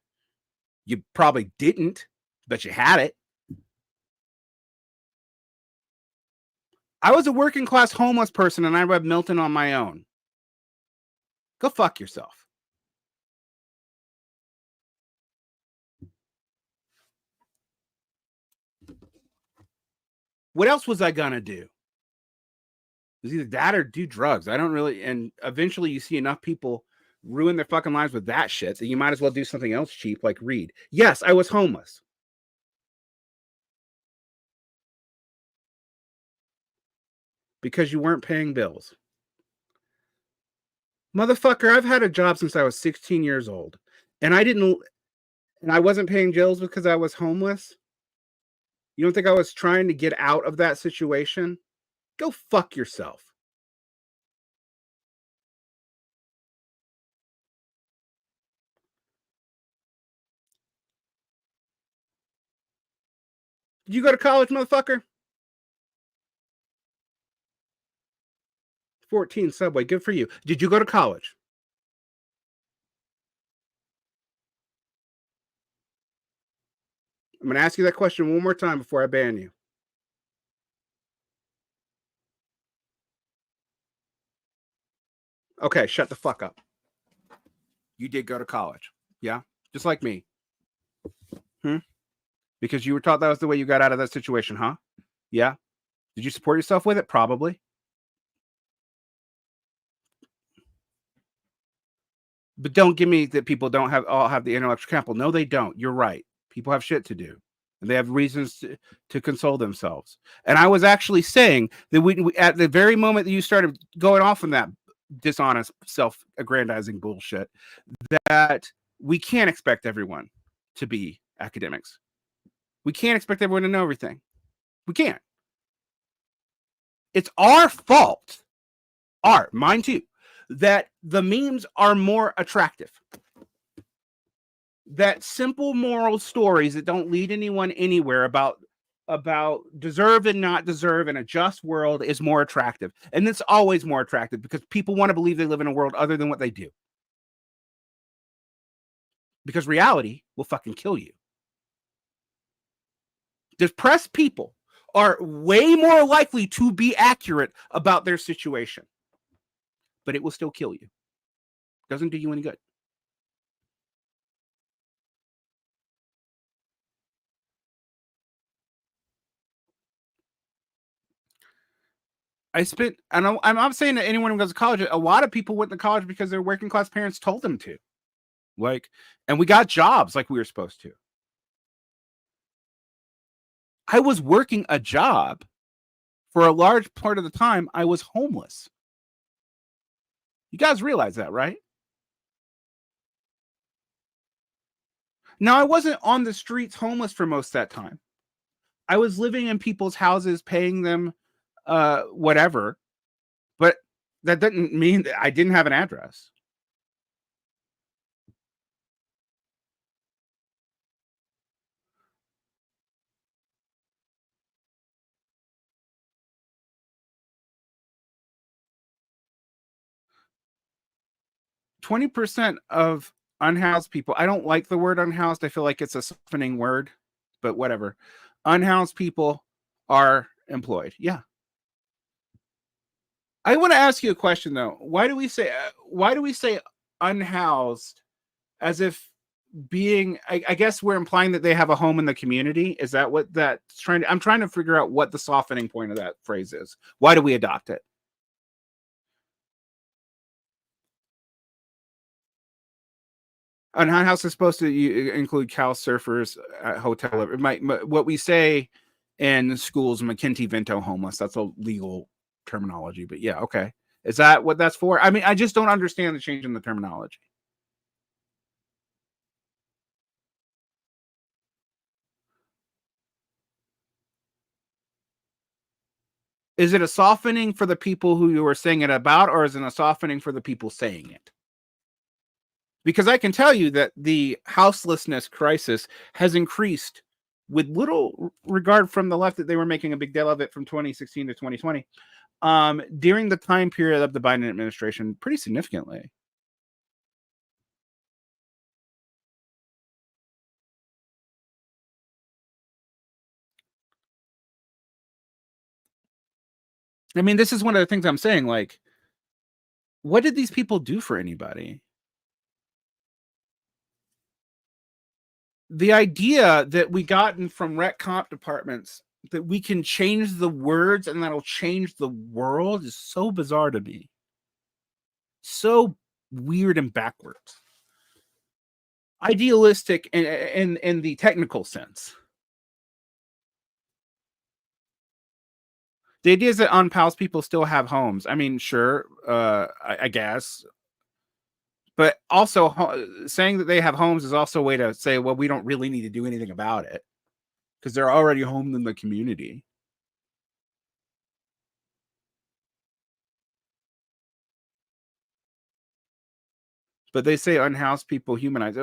You probably didn't, but you had it. I was a working class homeless person and I read Milton on my own. Go fuck yourself. What else was I gonna do? It was either that or do drugs. I don't really. And eventually, you see enough people ruin their fucking lives with that shit, so you might as well do something else cheap, like read. Yes, I was homeless. Because you weren't paying bills. Motherfucker, I've had a job since I was 16 years old. And I wasn't paying bills because I was homeless. You don't think I was trying to get out of that situation? Go fuck yourself. Did you go to college, motherfucker? 14 Subway. Good for you. Did you go to college? I'm going to ask you that question one more time before I ban you. Okay, shut the fuck up. You did go to college. Yeah? Just like me. Because you were taught that was the way you got out of that situation, huh? Yeah? Did you support yourself with it? Probably. But don't give me that people don't all have the intellectual capital. No, they don't. You're right. People have shit to do. And they have reasons to console themselves. And I was actually saying that we at the very moment that you started going off on that dishonest, self-aggrandizing bullshit, that we can't expect everyone to be academics. We can't expect everyone to know everything. We can't. It's our fault, mine too, that the memes are more attractive. That simple moral stories that don't lead anyone anywhere about deserve and not deserve in a just world is more attractive. And it's always more attractive because people want to believe they live in a world other than what they do. Because reality will fucking kill you. Depressed people are way more likely to be accurate about their situation. But it will still kill you. Doesn't do you any good. I'm not saying that anyone who goes to college, a lot of people went to college because their working class parents told them to. And we got jobs like we were supposed to. I was working a job for a large part of the time. I was homeless. You guys realize that, right? Now, I wasn't on the streets homeless for most of that time. I was living in people's houses, paying them whatever. But that doesn't mean that I didn't have an address. %20 of unhoused people. I don't like the word unhoused. I feel like it's a softening word, but whatever. Unhoused people are employed. Yeah. I want to ask you a question though. Why do we say unhoused as if being, I guess we're implying that they have a home in the community? Is that what that's trying to, I'm trying to figure out what the softening point of that phrase is. Why do we adopt it? And unhoused is supposed to include couch surfers, hotel. It might, what we say in schools, McKinsey Vento homeless. That's a legal terminology, but yeah, okay. Is that what that's for? I mean, I just don't understand the change in the terminology. Is it a softening for the people who you are saying it about, or is it a softening for the people saying it? Because I can tell you that the houselessness crisis has increased with little regard from the left that they were making a big deal of it from 2016 to 2020 during the time period of the Biden administration pretty significantly. I mean, this is one of the things I'm saying, like, what did these people do for anybody? The idea that we gotten from rec comp departments that we can change the words and that'll change the world is so bizarre to me. So weird and backwards. Idealistic in the technical sense. The idea is that unhoused people still have homes. I mean, sure, I guess. But also saying that they have homes is also a way to say, well, we don't really need to do anything about it because they're already home in the community. But they say unhoused people humanize.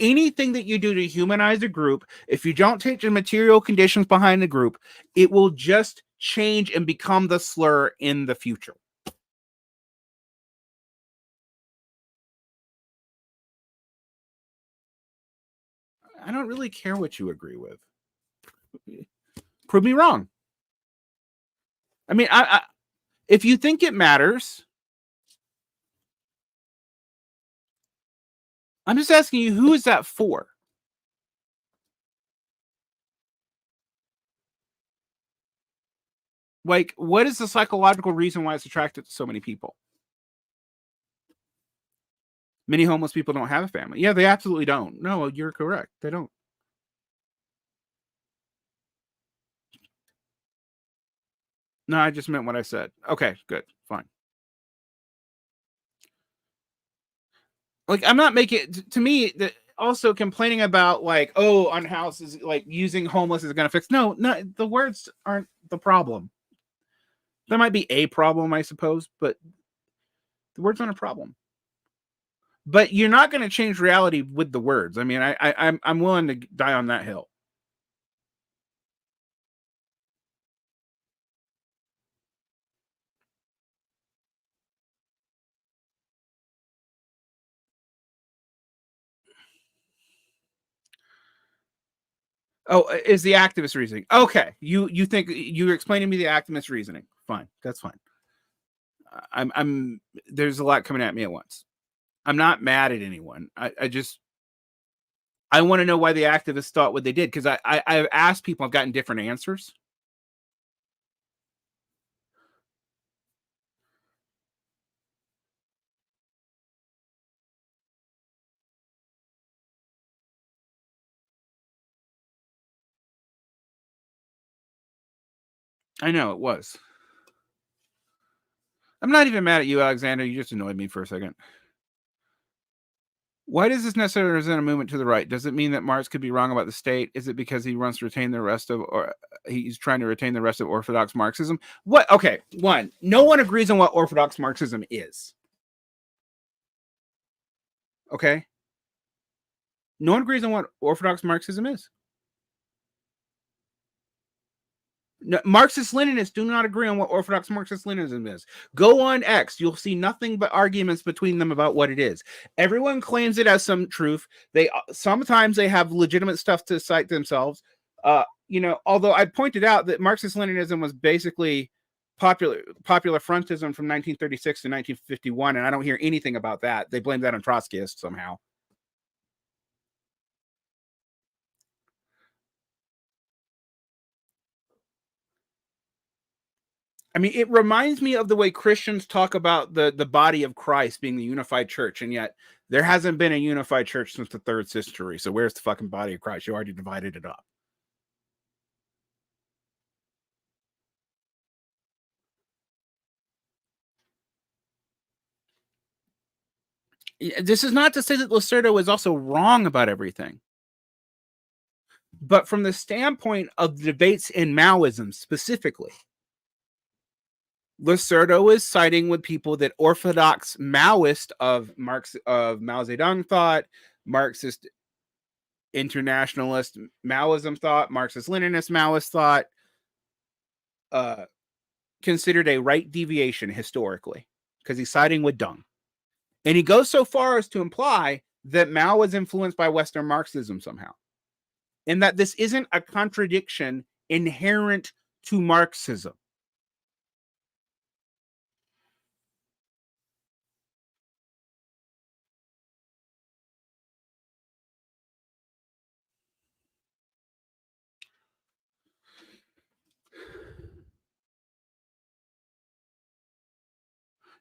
Anything that you do to humanize a group, if you don't take the material conditions behind the group, it will just change and become the slur in the future. I don't really care what you agree with. Prove me wrong. I mean, if you think it matters, I'm just asking you, who is that for? Like, what is the psychological reason why it's attracted to so many people? Many homeless people don't have a family. Yeah, they absolutely don't. No, you're correct. They don't. No, I just meant what I said. Okay, good. Fine. Like, I'm not making, to me, also complaining about, like, oh, unhoused is like using homeless is going to fix. No, the words aren't the problem. There might be a problem, I suppose, but the words aren't a problem. But you're not going to change reality with the words. I mean, I'm willing to die on that hill. Oh, is the activist reasoning? Okay, you think you're explaining me the activist reasoning? Fine, that's fine. I'm there's a lot coming at me at once. I'm not mad at anyone. I just I want to know why the activists thought what they did because I've asked people, I've gotten different answers. I know it was. I'm not even mad at you, Alexander. You just annoyed me for a second. Why does this necessarily represent a movement to the right? Does it mean that Marx could be wrong about the state? Is it because he wants to retain the rest of, or he's trying to retain the rest of Orthodox Marxism? What? Okay, one, no one agrees on what Orthodox Marxism is. Okay, no one agrees on what Orthodox Marxism is. No, Marxist Leninists do not agree on what Orthodox Marxist Leninism is. Go on X, you'll see nothing but arguments between them about what it is. Everyone claims it as some truth. They sometimes they have legitimate stuff to cite although I pointed out that Marxist Leninism was basically popular frontism from 1936 to 1951, and I don't hear anything about that. They blame that on Trotskyists somehow. I mean, it reminds me of the way Christians talk about the body of Christ being the unified church, and yet there hasn't been a unified church since the third century. So where's the fucking body of Christ? You already divided it up. This is not to say that Lacerda is also wrong about everything, but from the standpoint of the debates in Maoism specifically, Lacerda is siding with people that orthodox Maoist of Mao Zedong thought, Marxist internationalist Maoism thought, Marxist Leninist Maoist thought, considered a right deviation historically because he's siding with Deng. And he goes so far as to imply that Mao was influenced by Western Marxism somehow, and that this isn't a contradiction inherent to Marxism.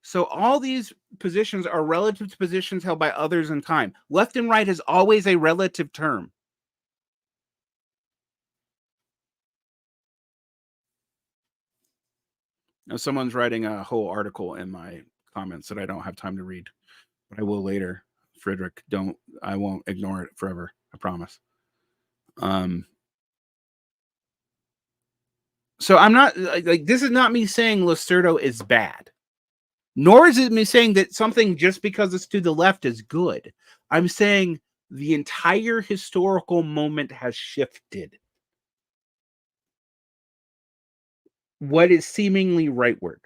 So all these positions are relative to positions held by others in time. Left and right is always a relative term. Now, someone's writing a whole article in my comments that I don't have time to read, but I will later. Friedrich, I won't ignore it forever. I promise. So I'm not like, this is not me saying Lacerda is bad, nor is it me saying that something just because it's to the left is good. I'm saying the entire historical moment has shifted. What is seemingly rightward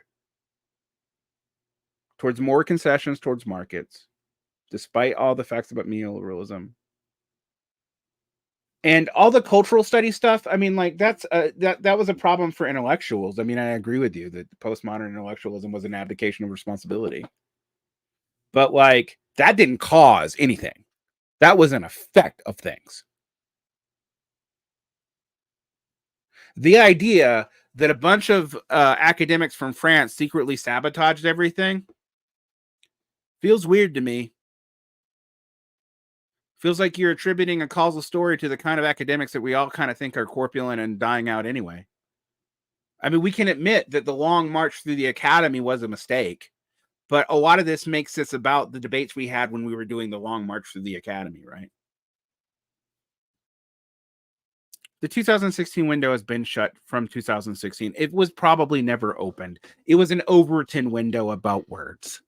towards more concessions towards markets, despite all the facts about neoliberalism. And all the cultural study stuff, I mean, like that was a problem for intellectuals. I mean, I agree with you that postmodern intellectualism was an abdication of responsibility. But like that didn't cause anything. That was an effect of things. The idea that a bunch of academics from France secretly sabotaged everything feels weird to me. Feels like you're attributing a causal story to the kind of academics that we all kind of think are corpulent and dying out anyway. I mean, we can admit that the long march through the academy was a mistake, but a lot of this makes this about the debates we had when we were doing the long march through the academy, right? The 2016 window has been shut from 2016. It was probably never opened. It was an Overton window about words.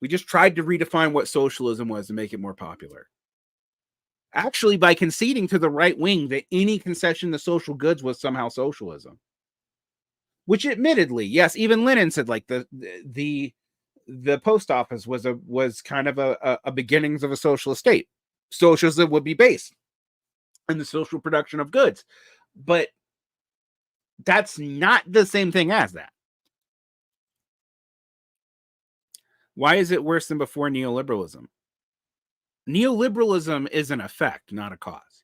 We just tried to redefine what socialism was to make it more popular. Actually, by conceding to the right wing that any concession to social goods was somehow socialism. Which admittedly, yes, even Lenin said like the post office was kind of a beginnings of a socialist state. Socialism would be based in the social production of goods. But that's not the same thing as that. Why is it worse than before neoliberalism? Neoliberalism is an effect, not a cause.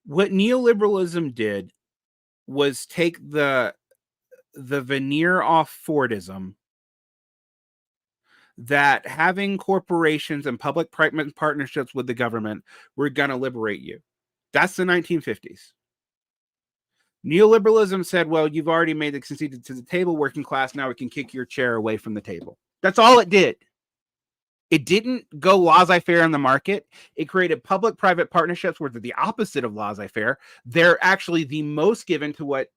What neoliberalism did was take the veneer off Fordism that having corporations and public-private partnerships with the government were going to liberate you. That's the 1950s. Neoliberalism said, well, you've already made the conceded to the table, working class, now we can kick your chair away from the table. That's all it did. It didn't go laissez-faire in the market. It created public-private partnerships where they're the opposite of laissez-faire. They're actually the most given to what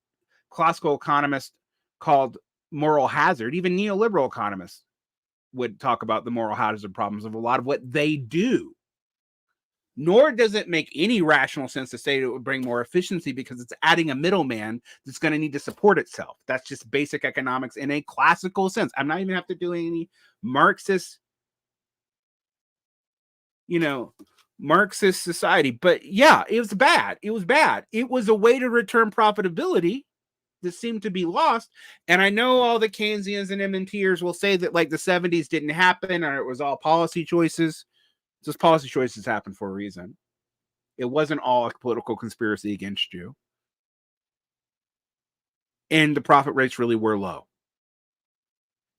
classical economists called moral hazard. Even neoliberal economists would talk about the moral hazard problems of a lot of what they do. Nor does it make any rational sense to say it would bring more efficiency because it's adding a middleman that's going to need to support itself. That's just basic economics in a classical sense. I'm not even have to do any Marxist, Marxist society. But yeah, it was bad. It was bad. It was a way to return profitability that seemed to be lost. And I know all the Keynesians and MNTers will say that like the 70s didn't happen or it was all policy choices. Just policy choices happened for a reason. It wasn't all a political conspiracy against you. And the profit rates really were low.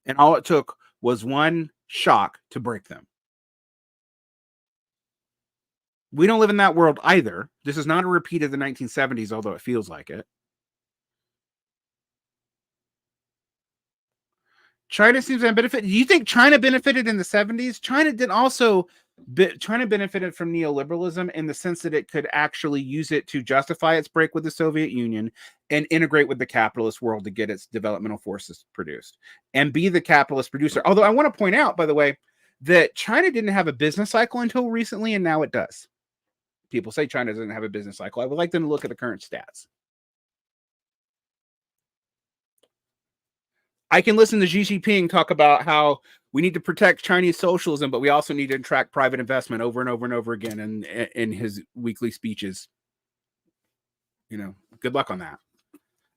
And all it took was one shock to break them. We don't live in that world either. This is not a repeat of the 1970s, although it feels like it. China seems to have benefited. Do you think China benefited in the 70s? China benefited from neoliberalism in the sense that it could actually use it to justify its break with the Soviet Union and integrate with the capitalist world to get its developmental forces produced and be the capitalist producer. Although I want to point out, by the way, that China didn't have a business cycle until recently, and now it does. People say China doesn't have a business cycle. I would like them to look at the current stats. I can listen to Xi Jinping talk about how we need to protect Chinese socialism, but we also need to attract private investment over and over and over again in his weekly speeches. Good luck on that.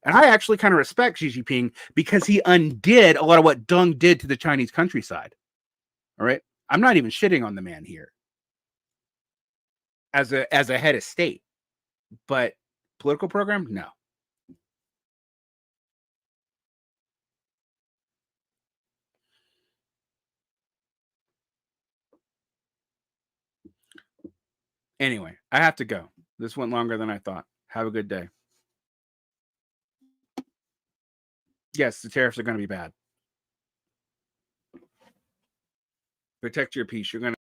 And I actually kind of respect Xi Jinping because he undid a lot of what Deng did to the Chinese countryside. All right. I'm not even shitting on the man here as a head of state, but political program, no. Anyway, I have to go. This went longer than I thought. Have a good day. Yes, the tariffs are going to be bad. Protect your peace. You're going to